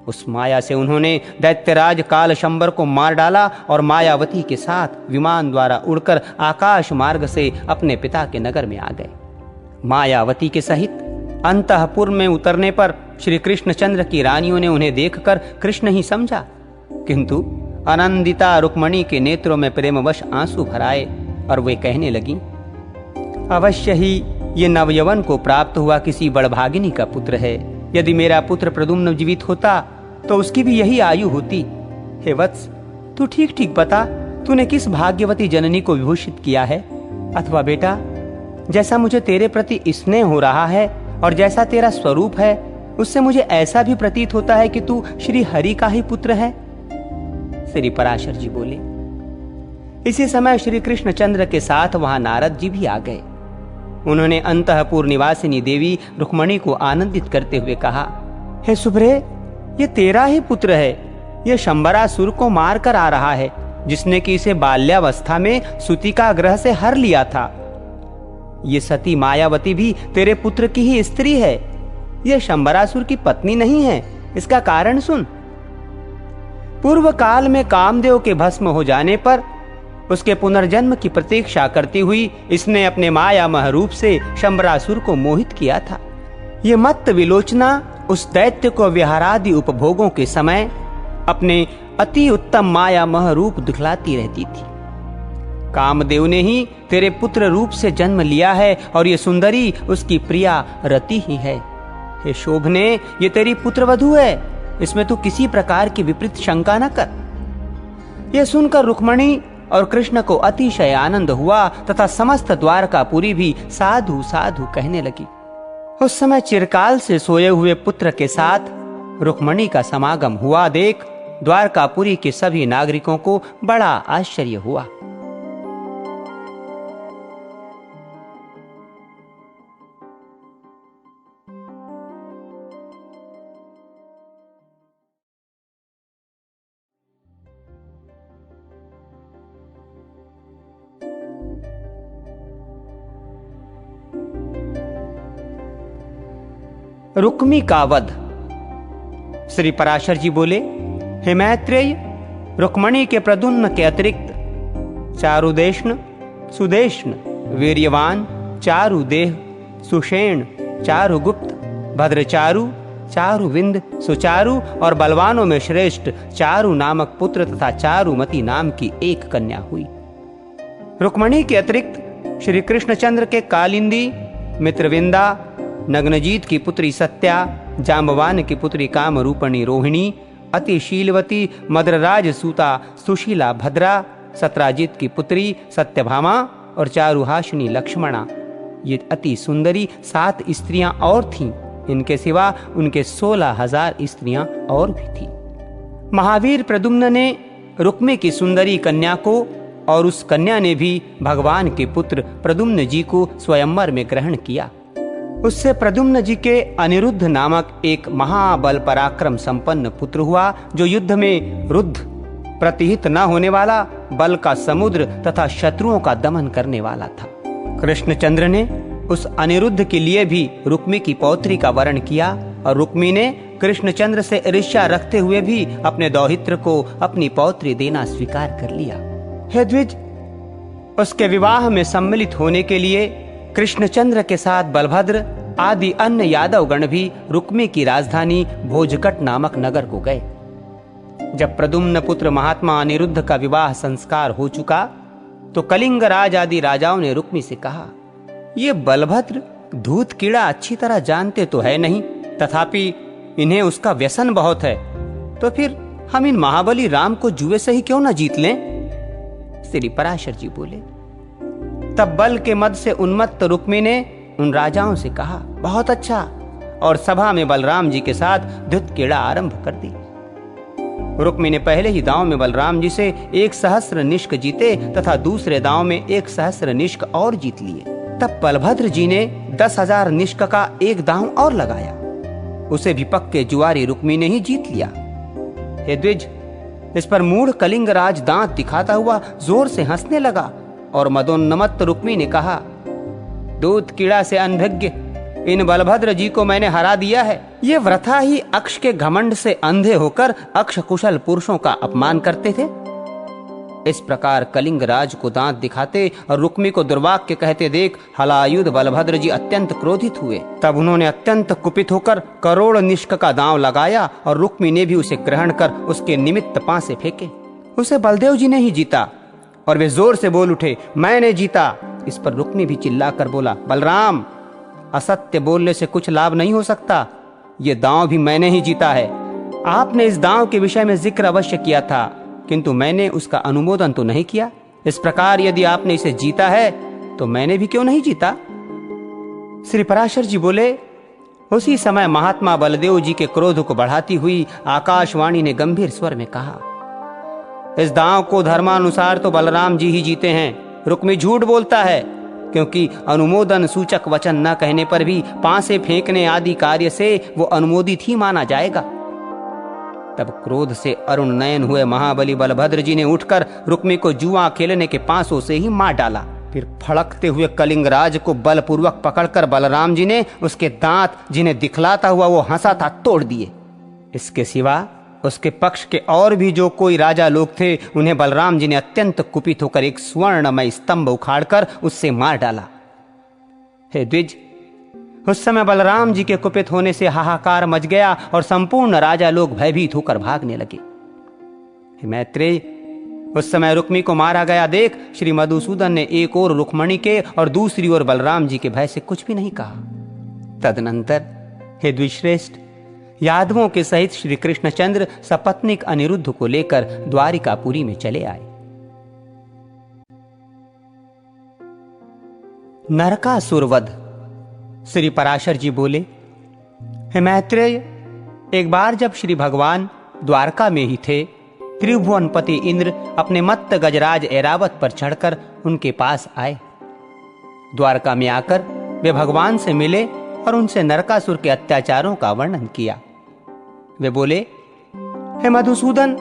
उस माया से उन्होंने दैत्यराज काल शंबर को मार डाला और मायावती के साथ विमान द्वारा उड़कर आकाश मार्ग से अपने पिता के नगर में आ गए। मायावती के सहित अंतःपुर में उतरने पर श्री कृष्णचंद्र की रानियों ने उन्हें देखकर कृष्ण ही समझा, किंतु आनंदिता रुक्मणी के नेत्रों में प्रेमवश आंसू भराए और वे कहने लगी, अवश्य ही ये नवयवन को प्राप्त हुआ किसी बड़भागिनी का पुत्र है। यदि मेरा पुत्र प्रद्युम्न जीवित होता तो उसकी भी यही आयु होती। हे वत्स, तू ठीक ठीक बता, तूने किस भाग्यवती जननी को विभूषित किया है? अथवा बेटा, जैसा मुझे तेरे प्रति स्नेह हो रहा है और जैसा तेरा स्वरूप है, उससे मुझे ऐसा भी प्रतीत होता है कि तू श्री हरि का ही पुत्र है। श्री पराशर जी बोले। इसी समय श्री कृष्णचंद्र के साथ वहां नारद जी भी आ गए। उन्होंने अंतःपुर निवासिनी देवी रुक्मणी को आनंदित करते हुए कहा, हे सुभ्रे, ये तेरा ही पुत्र है। ये शंबरासुर को मार कर आ रहा है, जिसने कि इसे बाल्यावस्था में सूतिका ग्रह से हर लिया था। ये सती मायावती भी तेरे पुत्र की ही स्त्री है। यह शंबरासुर की पत्नी नहीं है। इसका कारण सुन। पूर्व काल में कामदेव के भस्म हो जाने पर उसके पुनर्जन्म की प्रतीक्षा करती हुई इसने अपने मायामय रूप से शंबरासुर को मोहित किया था। ये मत्त विलोचना उस दैत्य को विहारादि उपभोगों के समय अपने अति उत्तम मायामय रूप दिखलाती रहती थी। कामदेव ने ही तेरे पुत्र रूप से जन्म लिया है और ये सुंदरी उसकी प्रिया रति ही है। हे शोभने, ये तेरी पुत्रवधू है, इसमें तू किसी प्रकार की विपरीत शंका न कर। यह सुनकर रुक्मणी और कृष्ण को अतिशय आनंद हुआ तथा समस्त द्वारकापुरी भी साधु साधु कहने लगी। उस समय चिरकाल से सोए हुए पुत्र के साथ रुक्मणी का समागम हुआ देख द्वारकापुरी के सभी नागरिकों को बड़ा आश्चर्य हुआ। रुक्मी का वध। श्री पराशर जी बोले, हे मैत्रेय, रुक्मणी के प्रद्युम्न के अतिरिक्त चारुदेष्ण, सुदेष्ण, वीर्यवान, चारुदेह, सुषेण, चारुगुप्त, भद्रचारु, चारुविंद, सुचारु और बलवानों में श्रेष्ठ चारु नामक पुत्र तथा चारुमती नाम की एक कन्या हुई। रुक्मणी के अतिरिक्त श्री कृष्णचंद्र के कालिंदी, मित्रविंदा, नग्नजीत की पुत्री सत्या, जाम्बवान की पुत्री कामरूपणी रोहिणी, अतिशीलवती मद्रराज सूता सुशीला भद्रा, सत्राजित की पुत्री सत्यभामा और चारुहासिनी लक्ष्मणा, ये अति सुंदरी 7 स्त्रियां और थीं। इनके सिवा उनके 16,000 स्त्रियां और भी थीं। महावीर प्रद्युम्न ने रुक्मी की सुंदरी कन्या को और उस कन्या ने भी भगवान के पुत्र प्रद्युम्न जी को स्वयंवर में ग्रहण किया। उससे प्रद्युम्न जी के अनिरुद्ध नामक एक महाबल पराक्रम संपन्न पुत्र हुआ, जो युद्ध में रुद्ध, प्रतिहित न होने वाला, बल का समुद्र तथा शत्रुओं का दमन करने वाला था। कृष्णचंद्र ने उस अनिरुद्ध के लिए भी रुक्मी की पौत्री का वरण किया और रुक्मी ने कृष्णचंद्र से ईर्ष्या रखते हुए भी अपने दौहित्र को अपनी पौत्री देना स्वीकार कर लिया। हे द्विज, उसके विवाह में सम्मिलित होने के लिए कृष्णचंद्र के साथ बलभद्र आदि अन्य यादव गण भी रुक्मी की राजधानी भोजकट नामक नगर को गए। जब प्रद्युम्न पुत्र महात्मा अनिरुद्ध का विवाह संस्कार हो चुका तो कलिंग राज आदि राजाओं ने रुक्मी से कहा, ये बलभद्र धूत कीड़ा अच्छी तरह जानते तो है नहीं, तथापि इन्हें उसका व्यसन बहुत है, तो फिर हम इन महाबली राम को जुए से ही क्यों न जीत लें? श्री पराशर जी बोले। तब बल के मद से उन्मत्त रुक्मी ने उन राजाओं से कहा, बहुत अच्छा, और सभा में बलराम जी के साथ धूत कीड़ा आरंभ कर दी। रुक्मी ने पहले ही दांव में बलराम जी से 1,000 निष्क जीते तथा दूसरे दांव में 1,000 निष्क और जीत लिए। तब बलभद्र जी ने 10,000 निष्क का एक दांव और लगाया, उसे भी पक्के जुआरी रुक्मी ने ही जीत लिया। हे द्विज, इस पर मूढ़ कलिंगराज दांत दिखाता हुआ जोर से हंसने लगा और मदोन्नमत्त रुक्मी ने कहा, दूत कीड़ा से अनभिज्ञ इन बलभद्र जी को मैंने हरा दिया है। ये वृथा ही अक्ष के घमंड से अंधे होकर अक्ष कुशल पुरुषों का अपमान करते थे। इस प्रकार कलिंगराज को दांत दिखाते और रुक्मी को दुर्वाक्य कहते देख हलायुध बलभद्र जी अत्यंत क्रोधित हुए। तब उन्होंने अत्यंत कुपित होकर करोड़ निष्क का दांव लगाया और रुक्मी ने भी उसे ग्रहण कर उसके निमित्त पांसे फेंके। उसे बलदेव जी ने ही जीता और वे जोर से बोल उठे, मैंने जीता। इस पर रुक्मी भी चिल्लाकर बोला, बलराम, असत्य बोलने से कुछ लाभ नहीं हो सकता, ये दांव भी मैंने ही जीता है। आपने इस दांव के विषय में जिक्र अवश्य किया था, किंतु मैंने उसका अनुमोदन तो नहीं किया। इस प्रकार यदि आपने इसे जीता है तो मैंने भी क्यों नहीं जीता? श्री पराशर जी बोले, उसी समय महात्मा बलदेव जी के क्रोध को बढ़ाती हुई आकाशवाणी ने गंभीर स्वर में कहा, इस दांव को धर्मानुसार तो बलराम जी ही जीते हैं। रुक्मी झूठ बोलता है, क्योंकि अनुमोदन सूचक वचन न कहने पर भी पांसे फेंकने आदि कार्य से वो अनुमोदित ही माना जाएगा। तब क्रोध से अरुण नयन हुए महाबली बलभद्र जी ने उठकर रुक्मी को जुआ खेलने के पांसों से ही मार डाला। फिर फड़कते हुए कलिंगराज को बलपूर्वक पकड़कर बलराम जी ने उसके दांत, जिन्हें दिखलाता हुआ वो हंसा था, तोड़ दिए। इसके सिवा उसके पक्ष के और भी जो कोई राजा लोग थे, उन्हें बलराम जी ने अत्यंत कुपित होकर एक स्वर्णमय स्तंभ उखाड़कर उससे मार डाला। हे द्विज, उस समय बलराम जी के कुपित होने से हाहाकार मच गया और संपूर्ण राजा लोग भयभीत होकर भागने लगे। हे मैत्रेय, उस समय रुक्मी को मारा गया देख श्री मधुसूदन ने एक ओर रुक्मणी के और दूसरी ओर बलराम जी के भय से कुछ भी नहीं कहा। तदनंतर हे द्विश्रेष्ठ, यादवों के सहित श्री कृष्णचंद्र सपत्नीक अनिरुद्ध को लेकर द्वारिकापुरी में चले आए। नरकासुर वध। श्री पराशर जी बोले, हे मैत्रेय, एक बार जब श्री भगवान द्वारका में ही थे, त्रिभुवनपति इंद्र अपने मत्त गजराज ऐरावत पर चढ़कर उनके पास आए। द्वारका में आकर वे भगवान से मिले और उनसे नरकासुर के अत्याचारों का वर्णन किया। वे बोले, हे मधुसूदन,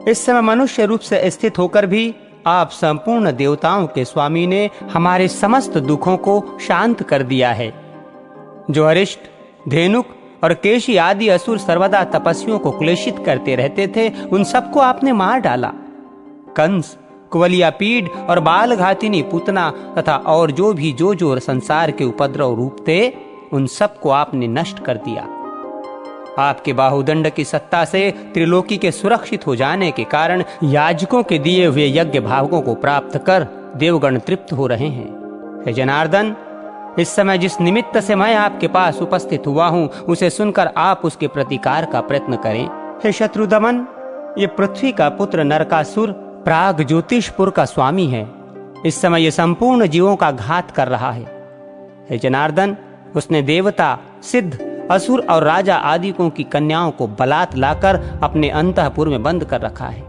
इस समय मनुष्य रूप से स्थित होकर भी आप संपूर्ण देवताओं के स्वामी ने हमारे समस्त दुखों को शांत कर दिया है। जो अरिष्ट, धेनुक और केशी आदि असुर सर्वदा तपस्वियों को क्लेशित करते रहते थे, उन सबको आपने मार डाला। कंस, कुवलियापीड और बालघातिनी पुतना तथा और जो भी जो संसार के उपद्रव रूप थे, उन सबको आपने नष्ट कर दिया। आपके बाहुदंड की सत्ता से त्रिलोकी के सुरक्षित हो जाने के कारण याजकों के दिए हुए यज्ञ भावों को प्राप्त कर देवगण तृप्त हो रहे हैं। हे जनार्दन, इस समय जिस निमित्त से मैं आपके पास उपस्थित हुआ हूँ, उसे सुनकर आप उसके प्रतिकार का प्रयत्न करें। हे शत्रुदमन, ये पृथ्वी का पुत्र नरकासुर प्राग ज्योतिषपुर का स्वामी है। इस समय ये संपूर्ण जीवों का घात कर रहा है। हे जनार्दन, उसने देवता, सिद्ध, असुर और राजा आदिकों की कन्याओं को बलात् लाकर अपने अंतःपुर में बंद कर रखा है।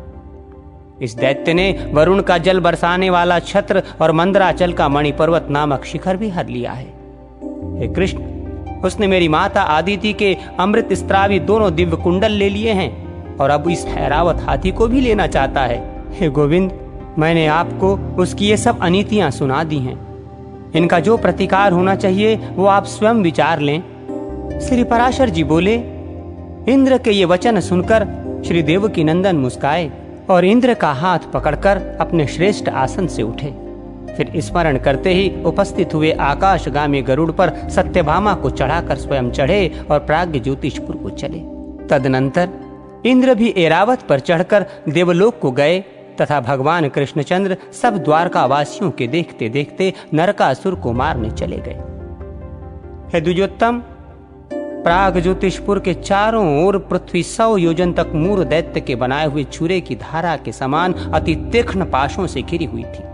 इस दैत्य ने वरुण का जल बरसाने वाला छत्र और मंदराचल का मणिपर्वत नामक शिखर भी हर लिया है। हे कृष्ण, उसने मेरी माता आदिति के अमृत स्त्रावी दोनों दिव्य कुंडल ले लिए हैं और अब इस ऐरावत हाथी को भी लेना चाहता है। हे गोविंद, मैंने आपको उसकी ये सब अनीतियां सुना दी हैं। इनका जो प्रतिकार होना चाहिए वो आप स्वयं विचार लें। श्री पराशर जी बोले, इंद्र के ये वचन सुनकर श्री देवकी नंदन मुस्काए और इंद्र का हाथ पकड़कर अपने श्रेष्ठ आसन से उठे। फिर स्मरण करते ही उपस्थित हुए आकाशगामी गरुड़ पर सत्यभामा को चढ़ाकर स्वयं चढ़े और प्राग्ञ ज्योतिषपुर को चले। तदनंतर इंद्र भी ऐरावत पर चढ़कर देवलोक को गए तथा भगवान कृष्णचंद्र सब द्वारका वासियों के देखते देखते नरकासुर को मारने चले गए। हे द्विजोत्तम, प्राग ज्योतिषपुर के चारों ओर पृथ्वी 100 योजन तक मूर दैत्य के बनाए हुए छुरे की धारा के समान अति तीक्ष्ण पाशों से घिरी हुई थी।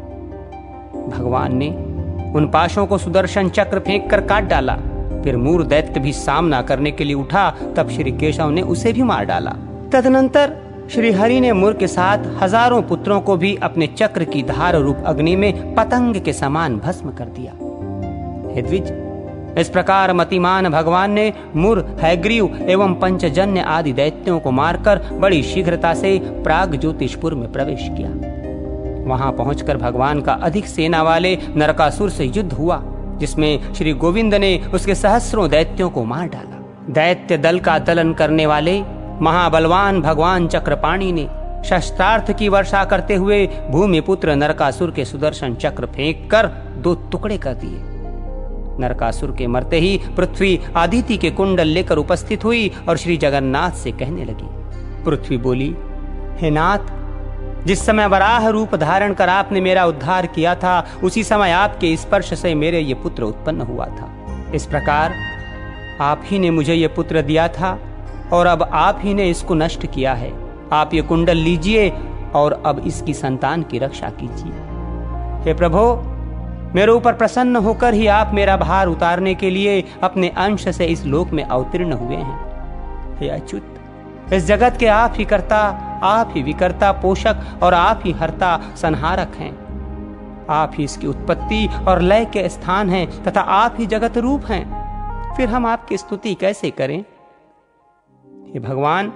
भगवान ने उन पाशों को सुदर्शन चक्र फेंक कर काट डाला। फिर मूर दैत्य भी सामना करने के लिए उठा, तब श्री केशव ने उसे भी मार डाला। तदनंतर श्री हरि ने मूर के साथ हजारों पुत्रों को भी अपने चक्र की धार रूप अग्नि में पतंग के समान भस्म कर दिया। हे द्विज, इस प्रकार मतिमान भगवान ने मुर, हैग्रीव एवं पंचजन्य आदि दैत्यों को मारकर बड़ी शीघ्रता से प्राग ज्योतिषपुर में प्रवेश किया। वहां पहुंचकर भगवान का अधिक सेना वाले नरकासुर से युद्ध हुआ, जिसमें श्री गोविंद ने उसके सहस्रों दैत्यों को मार डाला। दैत्य दल का दलन करने वाले महाबलवान भगवान चक्रपाणि ने शस्त्रार्थ की वर्षा करते हुए भूमिपुत्र नरकासुर के सुदर्शन चक्र फेंक कर 2 टुकड़े कर दिए। नरकासुर के मरते ही पृथ्वी आदिति के कुंडल लेकर उपस्थित हुई और श्री जगन्नाथ से कहने लगी। पृथ्वी बोली, हे नाथ, जिस समय वराह रूप धारण कर आपने मेरा उद्धार किया था, उसी समय आपके स्पर्श से मेरे ये पुत्र उत्पन्न हुआ था। इस प्रकार आप ही ने मुझे ये पुत्र दिया था और अब आप ही ने इसको नष्ट किया है। आप ये कुंडल लीजिए और अब इसकी संतान की रक्षा कीजिए। हे प्रभु, मेरे ऊपर प्रसन्न होकर ही आप मेरा भार उतारने के लिए अपने अंश से इस लोक में अवतीर्ण हुए हैं। हे अच्युत, इस जगत के आप ही कर्ता, आप ही विकर्ता, पोषक और आप ही हर्ता, संहारक हैं। आप ही इसकी उत्पत्ति और लय के स्थान हैं तथा आप ही जगत रूप हैं। फिर हम आपकी स्तुति कैसे करें? हे भगवान,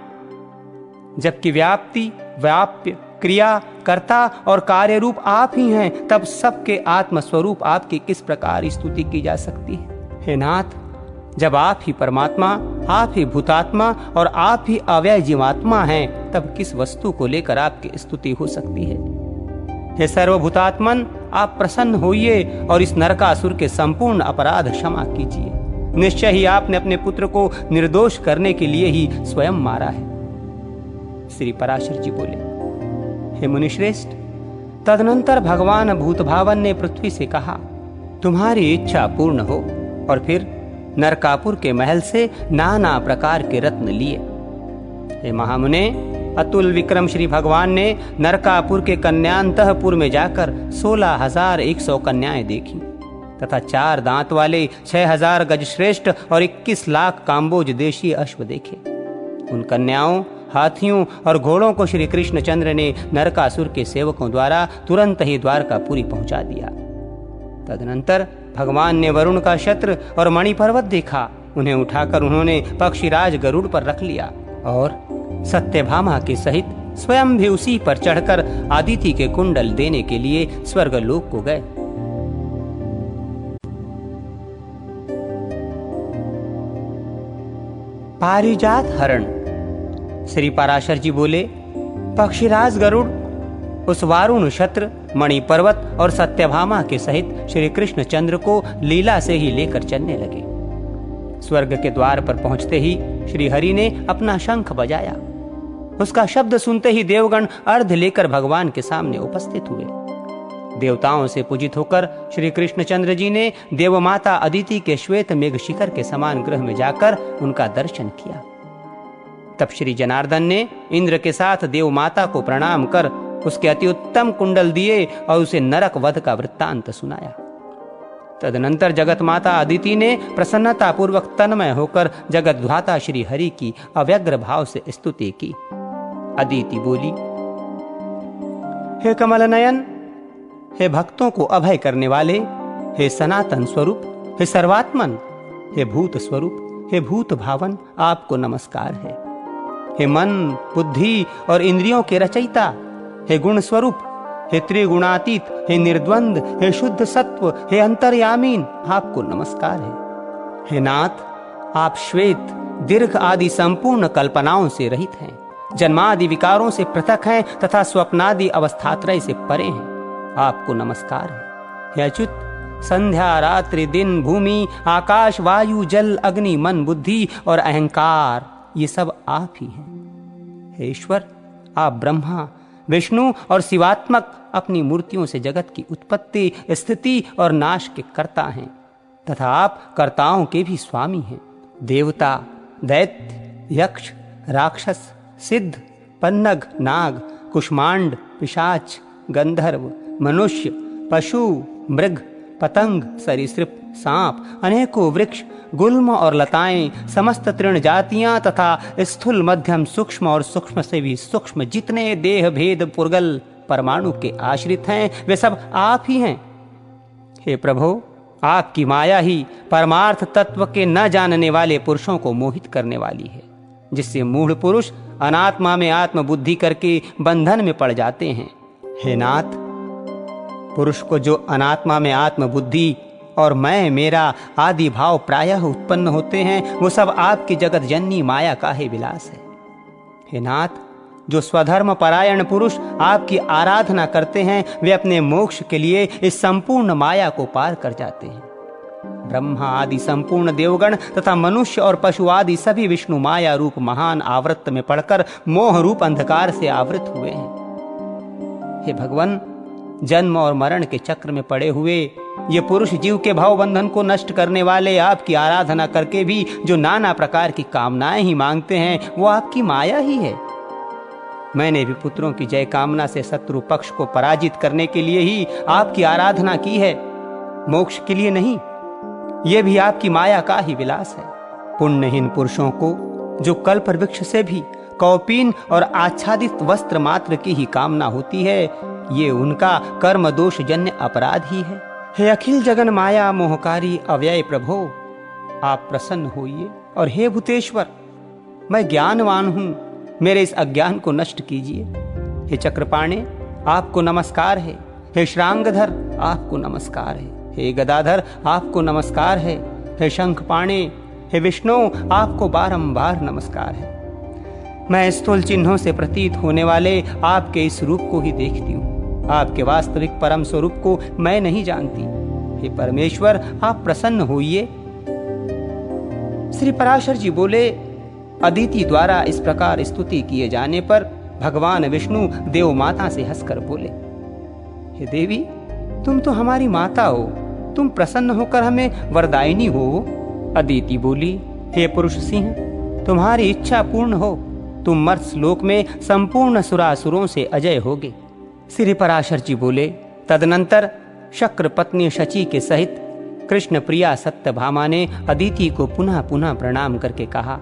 जबकि व्याप्ति, व्याप्य, क्रिया, कर्ता और कार्य रूप आप ही हैं, तब सबके आत्म स्वरूप आपकी किस प्रकार स्तुति की जा सकती है? हे नाथ, जब आप ही परमात्मा, आप ही भूतात्मा और आप ही अव्यय जीवात्मा हैं, तब किस वस्तु को लेकर आपकी स्तुति हो सकती है? हे सर्वभूतात्मन, आप प्रसन्न होइए और इस नरकासुर के संपूर्ण अपराध क्षमा कीजिए। निश्चय ही आपने अपने पुत्र को निर्दोष करने के लिए ही स्वयं मारा है। श्री पराशर जी बोले, हे मुनिश्रेष्ठ, तदनंतर भगवान भूतभावन ने पृथ्वी से कहा, तुम्हारी इच्छा पूर्ण हो। और फिर नरकापुर के महल से नाना प्रकार के रत्न लिए। हे महामुने, अतुल विक्रम श्री भगवान ने नरकापुर के कन्यांतपुर में जाकर 16,100 कन्याएं देखी तथा 4 दांत वाले 6,000 गज श्रेष्ठ और 21 लाख काम्बोज देशी अश्व देखे। उन कन्याओं, हाथियों और घोड़ों को श्री कृष्णचंद्र ने नरकासुर के सेवकों द्वारा तुरंत ही द्वारकापुरी पहुंचा दिया। तदनंतर भगवान ने वरुण का छत्र और मणि पर्वत देखा। उन्हें उठाकर उन्होंने पक्षीराज गरुड़ पर रख लिया और सत्यभामा के सहित स्वयं भी उसी पर चढ़कर आदिति के कुंडल देने के लिए स्वर्गलोक को गए। पारिजात हरण। श्री पराशर जी बोले, पक्षीराज गरुड़ उस वारुण छत्र, मणि पर्वत और सत्यभामा के सहित श्री कृष्णचंद्र को लीला से ही लेकर चलने लगे। स्वर्ग के द्वार पर पहुंचते ही श्री हरि ने अपना शंख बजाया। उसका शब्द सुनते ही देवगण अर्घ लेकर भगवान के सामने उपस्थित हुए। देवताओं से पूजित होकर श्री कृष्णचंद्र जी ने देवमाता अदिति के श्वेत मेघ शिखर के समान गृह में जाकर उनका दर्शन किया। तब श्री जनार्दन ने इंद्र के साथ देवमाता को प्रणाम कर उसके अति उत्तम कुंडल दिए और उसे नरक वध का वृत्तांत सुनाया। तदनंतर जगत माता अदिति ने प्रसन्नता पूर्वक तन्मय होकर जगत धाता श्री हरि की अव्यग्र भाव से स्तुति की। अदिति बोली, हे कमल नयन, हे भक्तों को अभय करने वाले, हे सनातन स्वरूप, हे सर्वात्मन, हे भूत स्वरूप, हे भूत भावन, आपको नमस्कार है। हे मन, बुद्धि और इंद्रियों के रचयिता, हे गुण स्वरूप, हे त्रिगुणातीत, हे निर्द्वंद, हे शुद्ध सत्व, हे अंतर्यामीन, आपको नमस्कार है। हे नाथ, आप श्वेत, दीर्घ आदि संपूर्ण कल्पनाओं से रहित हैं, जन्मादि विकारों से पृथक हैं तथा स्वप्नादि अवस्थात्रय से परे हैं, आपको नमस्कार है। हे अच्युत, संध्या, रात्रि, दिन, भूमि, आकाश, वायु, जल, अग्नि, मन, बुद्धि और अहंकार, ये सब आप ही हैं। हे ईश्वर, आप ब्रह्मा, विष्णु और शिवात्मक अपनी मूर्तियों से जगत की उत्पत्ति, स्थिति और नाश के कर्ता हैं तथा आप कर्ताओं के भी स्वामी हैं। देवता, दैत्य, यक्ष, राक्षस, सिद्ध, पन्नग, नाग, कुष्मांड, पिशाच, गंधर्व, मनुष्य, पशु, मृग, पतंग, सरीसृप, सांप, अनेकों वृक्ष, गुल्म और लताएं, समस्त तृण जातियां तथा स्थूल, मध्यम, सूक्ष्म और सूक्ष्म से भी सूक्ष्म जितने देह भेद पुर्गल परमाणु के आश्रित हैं, वे सब आप ही हैं। हे प्रभु, आपकी माया ही परमार्थ तत्व के न जानने वाले पुरुषों को मोहित करने वाली है, जिससे मूढ़ पुरुष अनात्मा में आत्मबुद्धि करके बंधन में पड़ जाते हैं। हे नाथ, पुरुष को जो अनात्मा में आत्मबुद्धि और मैं, मेरा आदि भाव प्रायः उत्पन्न होते हैं, वो सब आपकी जगत जननी माया का ही विलास है। हे नाथ, जो स्वधर्म परायण पुरुष आपकी आराधना करते हैं, वे अपने मोक्ष के लिए इस संपूर्ण माया को पार कर जाते हैं। ब्रह्मा आदि संपूर्ण देवगण तथा मनुष्य और पशु आदि सभी विष्णु माया रूप महान आवृत्त में पड़कर मोह रूप अंधकार से आवृत हुए हैं। हे भगवान, जन्म और मरण के चक्र में पड़े हुए ये पुरुष जीव के भाव बंधन को नष्ट करने वाले आपकी आराधना करके भी जो नाना प्रकार की कामनाएं ही मांगते हैं, वो आपकी माया ही है। मैंने भी पुत्रों की जय कामना से शत्रु पक्ष को पराजित करने के लिए ही आपकी आराधना की है, मोक्ष के लिए नहीं। यह भी आपकी माया का ही विलास है। पुण्यहीन पुरुषों को जो कल्प वृक्ष से भी कौपीन और आच्छादित वस्त्र मात्र की ही कामना होती है, ये उनका कर्म दोष जन्य अपराध ही है। हे अखिल जगन माया मोहकारी अव्यय प्रभो, आप प्रसन्न होइए। और हे भूतेश्वर, मैं ज्ञानवान हूं, मेरे इस अज्ञान को नष्ट कीजिए। हे चक्रपाणे, आपको नमस्कार है। हे श्रांगधर, आपको नमस्कार है। हे गदाधर, आपको नमस्कार है। हे शंखपाणे, हे विष्णु, आपको बारंबार नमस्कार है। मैं स्थूल चिन्हों से प्रतीत होने वाले आपके इस रूप को ही देखती हूँ, आपके वास्तविक परम स्वरूप को मैं नहीं जानती। हे परमेश्वर, आप प्रसन्न होइए। श्री पराशर जी बोले, अदिति द्वारा इस प्रकार स्तुति किए जाने पर भगवान विष्णु देव माता से हंसकर बोले, हे देवी, तुम तो हमारी माता हो, तुम प्रसन्न होकर हमें वरदायिनी हो। अदिति बोली, हे पुरुष सिंह, तुम्हारी इच्छा पूर्ण हो, तुम मर्त्यलोक में संपूर्ण सुरासुरों से अजय होगे। श्री पराशर जी बोले, तदनंतर शक्र पत्नी शची के सहित कृष्ण प्रिया सत्यभामा ने अदिति को पुनः पुनः प्रणाम करके कहा,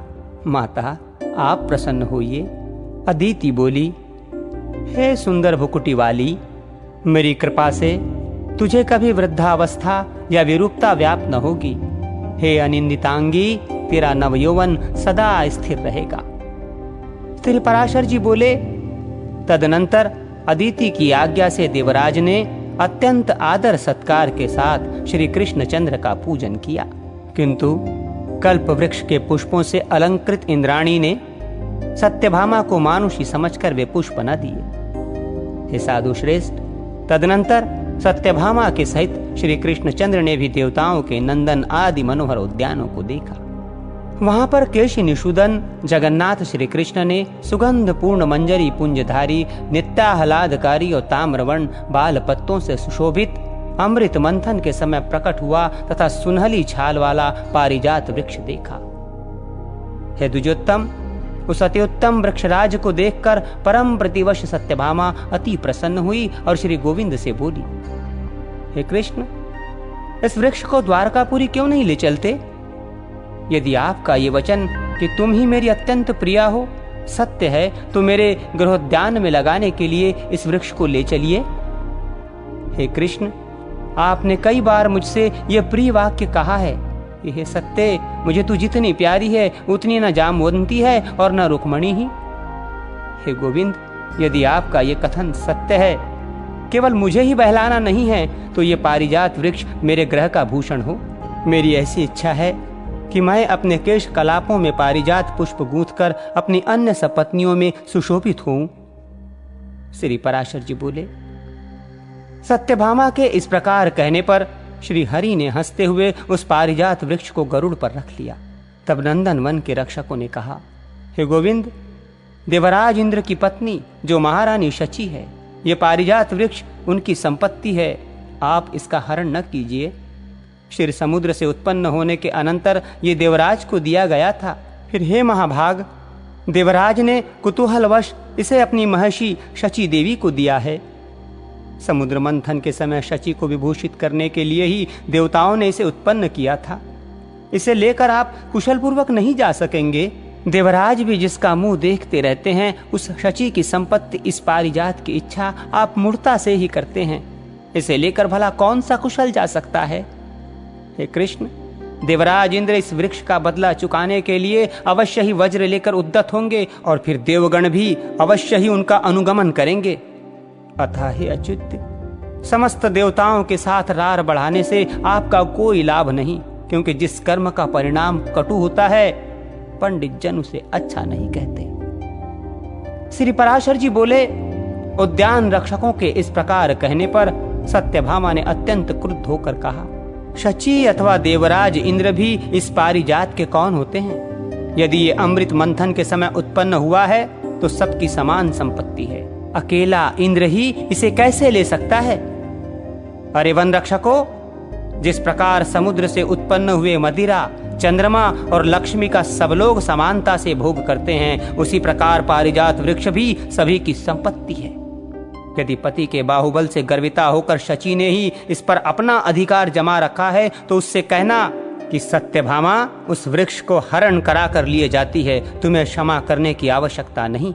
माता, आप प्रसन्न होइए। अदिति बोली, हे सुंदर भुकुटी वाली, मेरी कृपा से तुझे कभी वृद्धावस्था या विरूपता व्याप्त न होगी। हे अनिंदितांगी, तेरा नवयौवन सदा स्थिर रहेगा। श्री पराशर जी बोले, तदनंतर अदिति की आज्ञा से देवराज ने अत्यंत आदर सत्कार के साथ श्री कृष्णचंद्र का पूजन किया, किंतु कल्प वृक्ष के पुष्पों से अलंकृत इंद्राणी ने सत्यभामा को मानुषी समझकर वे पुष्प न दिए। हे साधु श्रेष्ठ, तदनंतर सत्यभामा के सहित श्री कृष्णचंद्र ने भी देवताओं के नंदन आदि मनोहर उद्यानों को देखा। वहां पर केशी निषूदन जगन्नाथ श्री कृष्ण ने सुगंध पूर्ण मंजरी पुंजधारी नित्याहलादकारी और ताम्रवर्ण बाल पत्तों से सुशोभित अमृत मंथन के समय प्रकट हुआ तथा सुनहली छाल वाला पारिजात वृक्ष देखा। हे द्विजोत्तम, उस अत्युत्तम वृक्षराज को देखकर परम प्रतिवश सत्यभामा अति प्रसन्न हुई और श्री गोविंद से बोली, हे कृष्ण, इस वृक्ष को द्वारकापुरी क्यों नहीं ले चलते? यदि आपका ये वचन कि तुम ही मेरी अत्यंत प्रिया हो सत्य है, तो मेरे गृहोद्यान में लगाने के लिए इस वृक्ष को ले चलिए। हे कृष्ण, आपने कई बार मुझसे यह प्रिय वाक्य कहा है, हे सत्य, मुझे तू जितनी प्यारी है उतनी न जामवंती है और न रुक्मणी ही। हे गोविंद, यदि आपका ये कथन सत्य है, केवल मुझे ही बहलाना नहीं है, तो ये पारिजात वृक्ष मेरे ग्रह का भूषण हो। मेरी ऐसी इच्छा है कि मैं अपने केश कलापों में पारिजात पुष्प गूंथकर अपनी अन्य सपत्नियों में सुशोभित हूं। श्री पराशर जी बोले, सत्यभामा के इस प्रकार कहने पर श्री हरि ने हंसते हुए उस पारिजात वृक्ष को गरुड़ पर रख लिया। तब नंदन वन के रक्षकों ने कहा, हे गोविंद, देवराज इंद्र की पत्नी जो महारानी शची है, ये पारिजात वृक्ष उनकी संपत्ति है, आप इसका हरण न कीजिए। क्षीर समुद्र से उत्पन्न होने के अनंतर ये देवराज को दिया गया था। फिर हे महाभाग, देवराज ने कुतूहलवश इसे अपनी महर्षि शची देवी को दिया है। समुद्र मंथन के समय शची को विभूषित करने के लिए ही देवताओं ने इसे उत्पन्न किया था। इसे लेकर आप कुशल पूर्वक नहीं जा सकेंगे। देवराज भी जिसका मुंह देखते रहते हैं, उस शची की संपत्ति इस पारिजात की इच्छा आप मूर्ता से ही करते हैं। इसे लेकर भला कौन सा कुशल जा सकता है? हे कृष्ण, देवराज इंद्र इस वृक्ष का बदला चुकाने के लिए अवश्य ही वज्र लेकर उद्यत होंगे और फिर देवगण भी अवश्य ही उनका अनुगमन करेंगे। अतः हे अच्युत, समस्त देवताओं के साथ रार बढ़ाने से आपका कोई लाभ नहीं, क्योंकि जिस कर्म का परिणाम कटु होता है, पंडित जन उसे अच्छा नहीं कहते। श्री पराशर जी बोले, उद्यान रक्षकों के इस प्रकार कहने पर सत्यभामा ने अत्यंत क्रुद्ध होकर कहा, शची अथवा देवराज इंद्र भी इस पारिजात के कौन होते हैं? यदि ये अमृत मंथन के समय उत्पन्न हुआ है तो सबकी समान संपत्ति है। अकेला इंद्र ही इसे कैसे ले सकता है? अरे वन रक्षकों, जिस प्रकार समुद्र से उत्पन्न हुए मदिरा, चंद्रमा और लक्ष्मी का सब लोग समानता से भोग करते हैं, उसी प्रकार पारिजात वृक्ष भी सभी की संपत्ति है। यदि पति के बाहुबल से गर्विता होकर शची ने ही इस पर अपना अधिकार जमा रखा है, तो उससे कहना कि सत्यभामा उस वृक्ष को हरण करा कर लिए जाती है, तुम्हें क्षमा करने की आवश्यकता नहीं।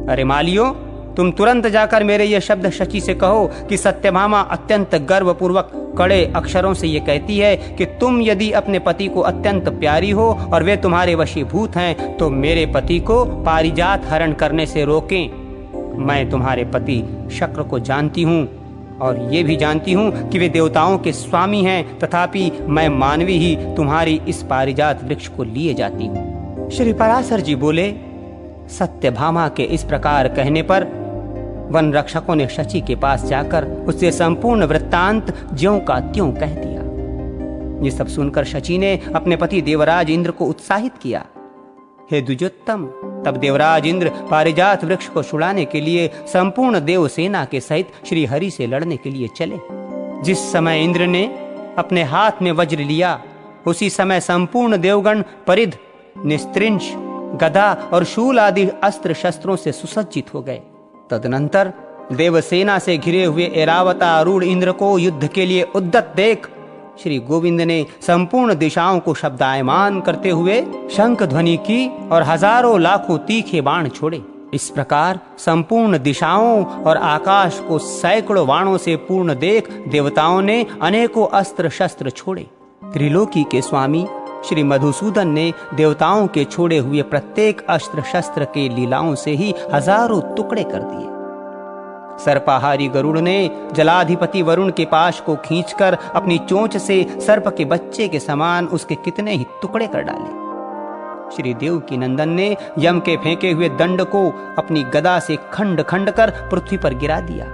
अरे मालियों, तुम तुरंत जाकर मेरे ये शब्द शची से कहो कि सत्यभामा अत्यंत गर्वपूर्वक कड़े अक्षरों से ये कहती है कि तुम यदि अपने पति को अत्यंत प्यारी हो और वे तुम्हारे वशीभूत हैं, तो मेरे पति को पारिजात हरण करने से रोकें। मैं तुम्हारे पति शक्र को जानती हूँ और ये भी जानती हूँ कि वे देवताओं के स्वामी हैं, तथापि मैं मानवी ही तुम्हारी इस पारिजात वृक्ष को लिए जाती हूँ। श्री पराशर जी बोले, सत्यभामा के इस प्रकार कहने पर वन रक्षकों ने शची के पास जाकर उससे संपूर्ण वृत्तांत ज्यों का त्यों कह दिया। ये सब सुनकर शची ने अपने पति देवराज इंद्र को उत्साहित किया। हे द्विजोत्तम, तब देवराज इंद्र पारिजात वृक्ष को छुड़ाने के लिए संपूर्ण देव सेना के सहित श्री हरि से लड़ने के लिए चले। जिस समय इंद्र ने अपने हाथ में वज्र लिया, उसी समय संपूर्ण देवगण परिध, निस्त्रिंश, गदा और शूल आदि अस्त्र शस्त्रों से सुसज्जित हो गए। तदनंतर देवसेना से घिरे हुए ऐरावतारूढ़ इंद्र को युद्ध के लिए उद्यत देख श्री गोविंद ने संपूर्ण दिशाओं को शब्दायमान करते हुए शंख ध्वनि की और हजारों लाखों तीखे बाण छोड़े। इस प्रकार संपूर्ण दिशाओं और आकाश को सैकड़ों बाणों से पूर्ण देख देवताओं ने अनेकों अस्त्र शस्त्र छोड़े। त्रिलोकी के स्वामी श्री मधुसूदन ने देवताओं के छोड़े हुए प्रत्येक अस्त्र शस्त्र के लीलाओं से ही हजारों टुकड़े कर दिए। सर्पाहारी गरुड़ ने जलाधिपति वरुण के पाश को खींचकर अपनी चोंच से सर्प के बच्चे के समान उसके कितने ही टुकड़े कर डाले। श्री देव की नंदन ने यम के फेंके हुए दंड को अपनी गदा से खंड खंड कर पृथ्वी पर गिरा दिया।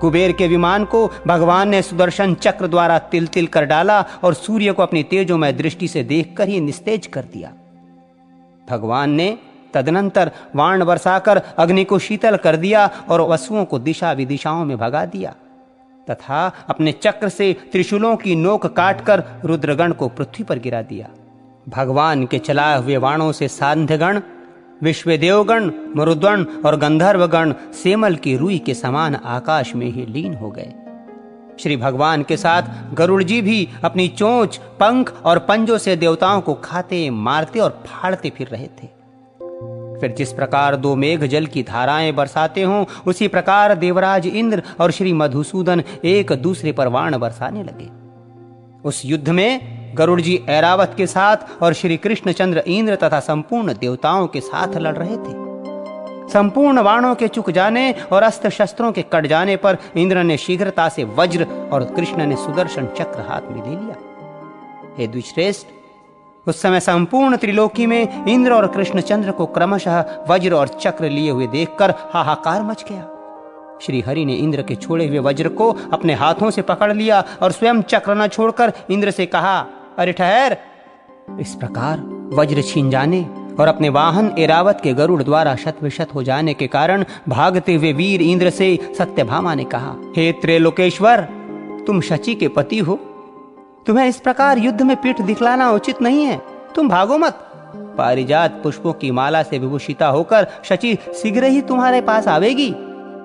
कुबेर के विमान को भगवान ने सुदर्शन चक्र द्वारा तिल तिल कर डाला और सूर्य को अपनी तेजोमय दृष्टि से देखकर ही निस्तेज कर दिया। भगवान ने तदनंतर वाण बरसाकर अग्नि को शीतल कर दिया और वसुओं को दिशा विदिशाओं में भगा दिया तथा अपने चक्र से त्रिशूलों की नोक काटकर रुद्रगण को पृथ्वी पर गिरा दिया। भगवान के चलाए हुए वाणों से सांध्यगण, विश्वदेवगण, मरुद्गण और गंधर्वगण सेमल की रुई के समान आकाश में ही लीन हो गए। श्री भगवान के साथ गरुड़ जी भी अपनी चोंच, पंख और पंजों से देवताओं को खाते, मारते और फाड़ते फिर रहे थे। फिर जिस प्रकार दो मेघ जल की धाराएं बरसाते हों, उसी प्रकार देवराज इंद्र और श्री मधुसूदन एक दूसरे पर वाण बरसाने लगे। उस युद्ध में गरुड़ जी ऐरावत के साथ और श्री कृष्णचंद्र इंद्र तथा संपूर्ण देवताओं के साथ लड़ रहे थे। संपूर्ण बाणों के चुक जाने और अस्त्र शस्त्रों के कट जाने पर इंद्र ने शीघ्रता से वज्र और कृष्ण ने सुदर्शन चक्र हाथ में ले लिया। हे द्विश्रेष्ठ, उस समय संपूर्ण त्रिलोकी में इंद्र और कृष्णचंद्र को क्रमशः वज्र और चक्र लिए हुए देखकर हाहाकार मच गया। श्री हरि ने इंद्र के छोड़े हुए वज्र को अपने हाथों से पकड़ लिया और स्वयं चक्र न छोड़कर इंद्र से कहा, अरे ठहर। इस प्रकार वज्र छीन जाने और अपने वाहन ऐरावत के गरुड़ द्वारा शतविशत हो जाने के कारण भागते हुए वीर इंद्र से सत्यभामा ने कहा, हे त्रैलोकेश्वर, तुम शची के पति हो, तुम्हें इस प्रकार युद्ध में पीठ दिखलाना उचित नहीं है, तुम भागो मत। पारिजात पुष्पों की माला से विभूषिता होकर शची शीघ्र ही तुम्हारे पास आवेगी।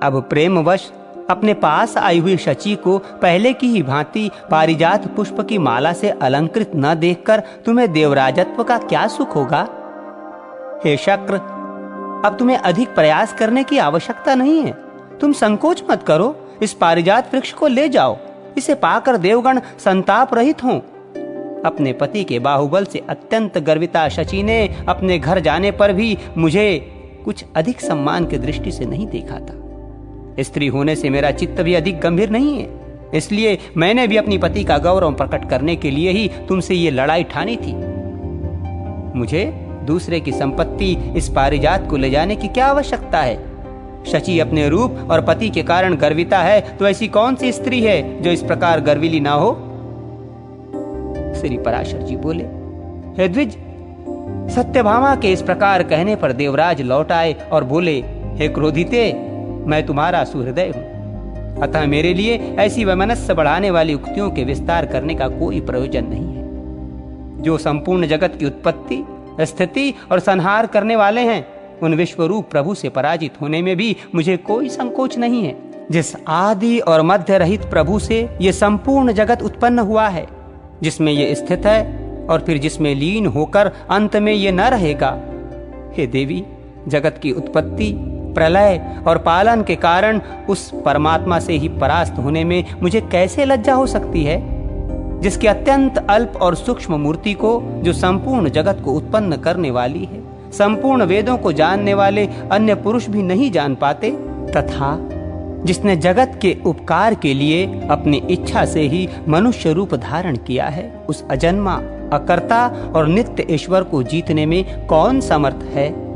अब प्रेमवश अपने पास आई हुई शची को पहले की ही भांति पारिजात पुष्प की माला से अलंकृत न देखकर तुम्हें देवराजत्व का क्या सुख होगा? हे शक्र, अब तुम्हें अधिक प्रयास करने की आवश्यकता नहीं है। तुम संकोच मत करो, इस पारिजात वृक्ष को ले जाओ, इसे पाकर देवगण संताप रहित हों। अपने पति के बाहुबल से अत्यंत गर्विता शची ने अपने घर जाने पर भी मुझे कुछ अधिक सम्मान की दृष्टि से नहीं देखा था। स्त्री होने से मेरा चित्त भी अधिक गंभीर नहीं है, इसलिए मैंने भी अपनी पति का गौरव प्रकट करने के लिए ही तुमसे ये लड़ाई ठानी थी। मुझे दूसरे की संपत्ति इस पारिजात को ले जाने की क्या आवश्यकता है? शची अपने रूप और पति के कारण गर्विता है, तो ऐसी कौन सी स्त्री है जो इस प्रकार गर्विली ना हो? श्री पराशर जी बोले, हे द्विज, सत्यभामा के इस प्रकार कहने पर देवराज लौट आए और बोले, हे क्रोधिते, मैं तुम्हारा सुहृदय हूं, अतः मेरे लिए ऐसी वैमनस्य बढ़ाने वाली उक्तियों के विस्तार करने का कोई प्रयोजन नहीं है। जो संपूर्ण जगत की उत्पत्ति, स्थिति और संहार करने वाले हैं, उन विश्वरूप प्रभु से पराजित होने में भी मुझे कोई संकोच नहीं है। जिस आदि और मध्य रहित प्रभु से ये संपूर्ण जगत उत्पन्न हुआ है, जिसमें ये स्थित है और फिर जिसमें लीन होकर अंत में ये न रहेगा, हे देवी, जगत की उत्पत्ति, प्रलय और पालन के कारण उस परमात्मा से ही परास्त होने में मुझे कैसे लज्जा हो सकती है, जिसकी अत्यंत अल्प और सूक्ष्म मूर्ति को, जो संपूर्ण जगत को उत्पन्न करने वाली है, संपूर्ण वेदों को जानने वाले अन्य पुरुष भी नहीं जान पाते, तथा जिसने जगत के उपकार के लिए अपनी इच्छा से ही मनुष्य रूप धारण किया है, उस अजन्मा, अकर्ता और नित्य ईश्वर को जीतने में कौन समर्थ है।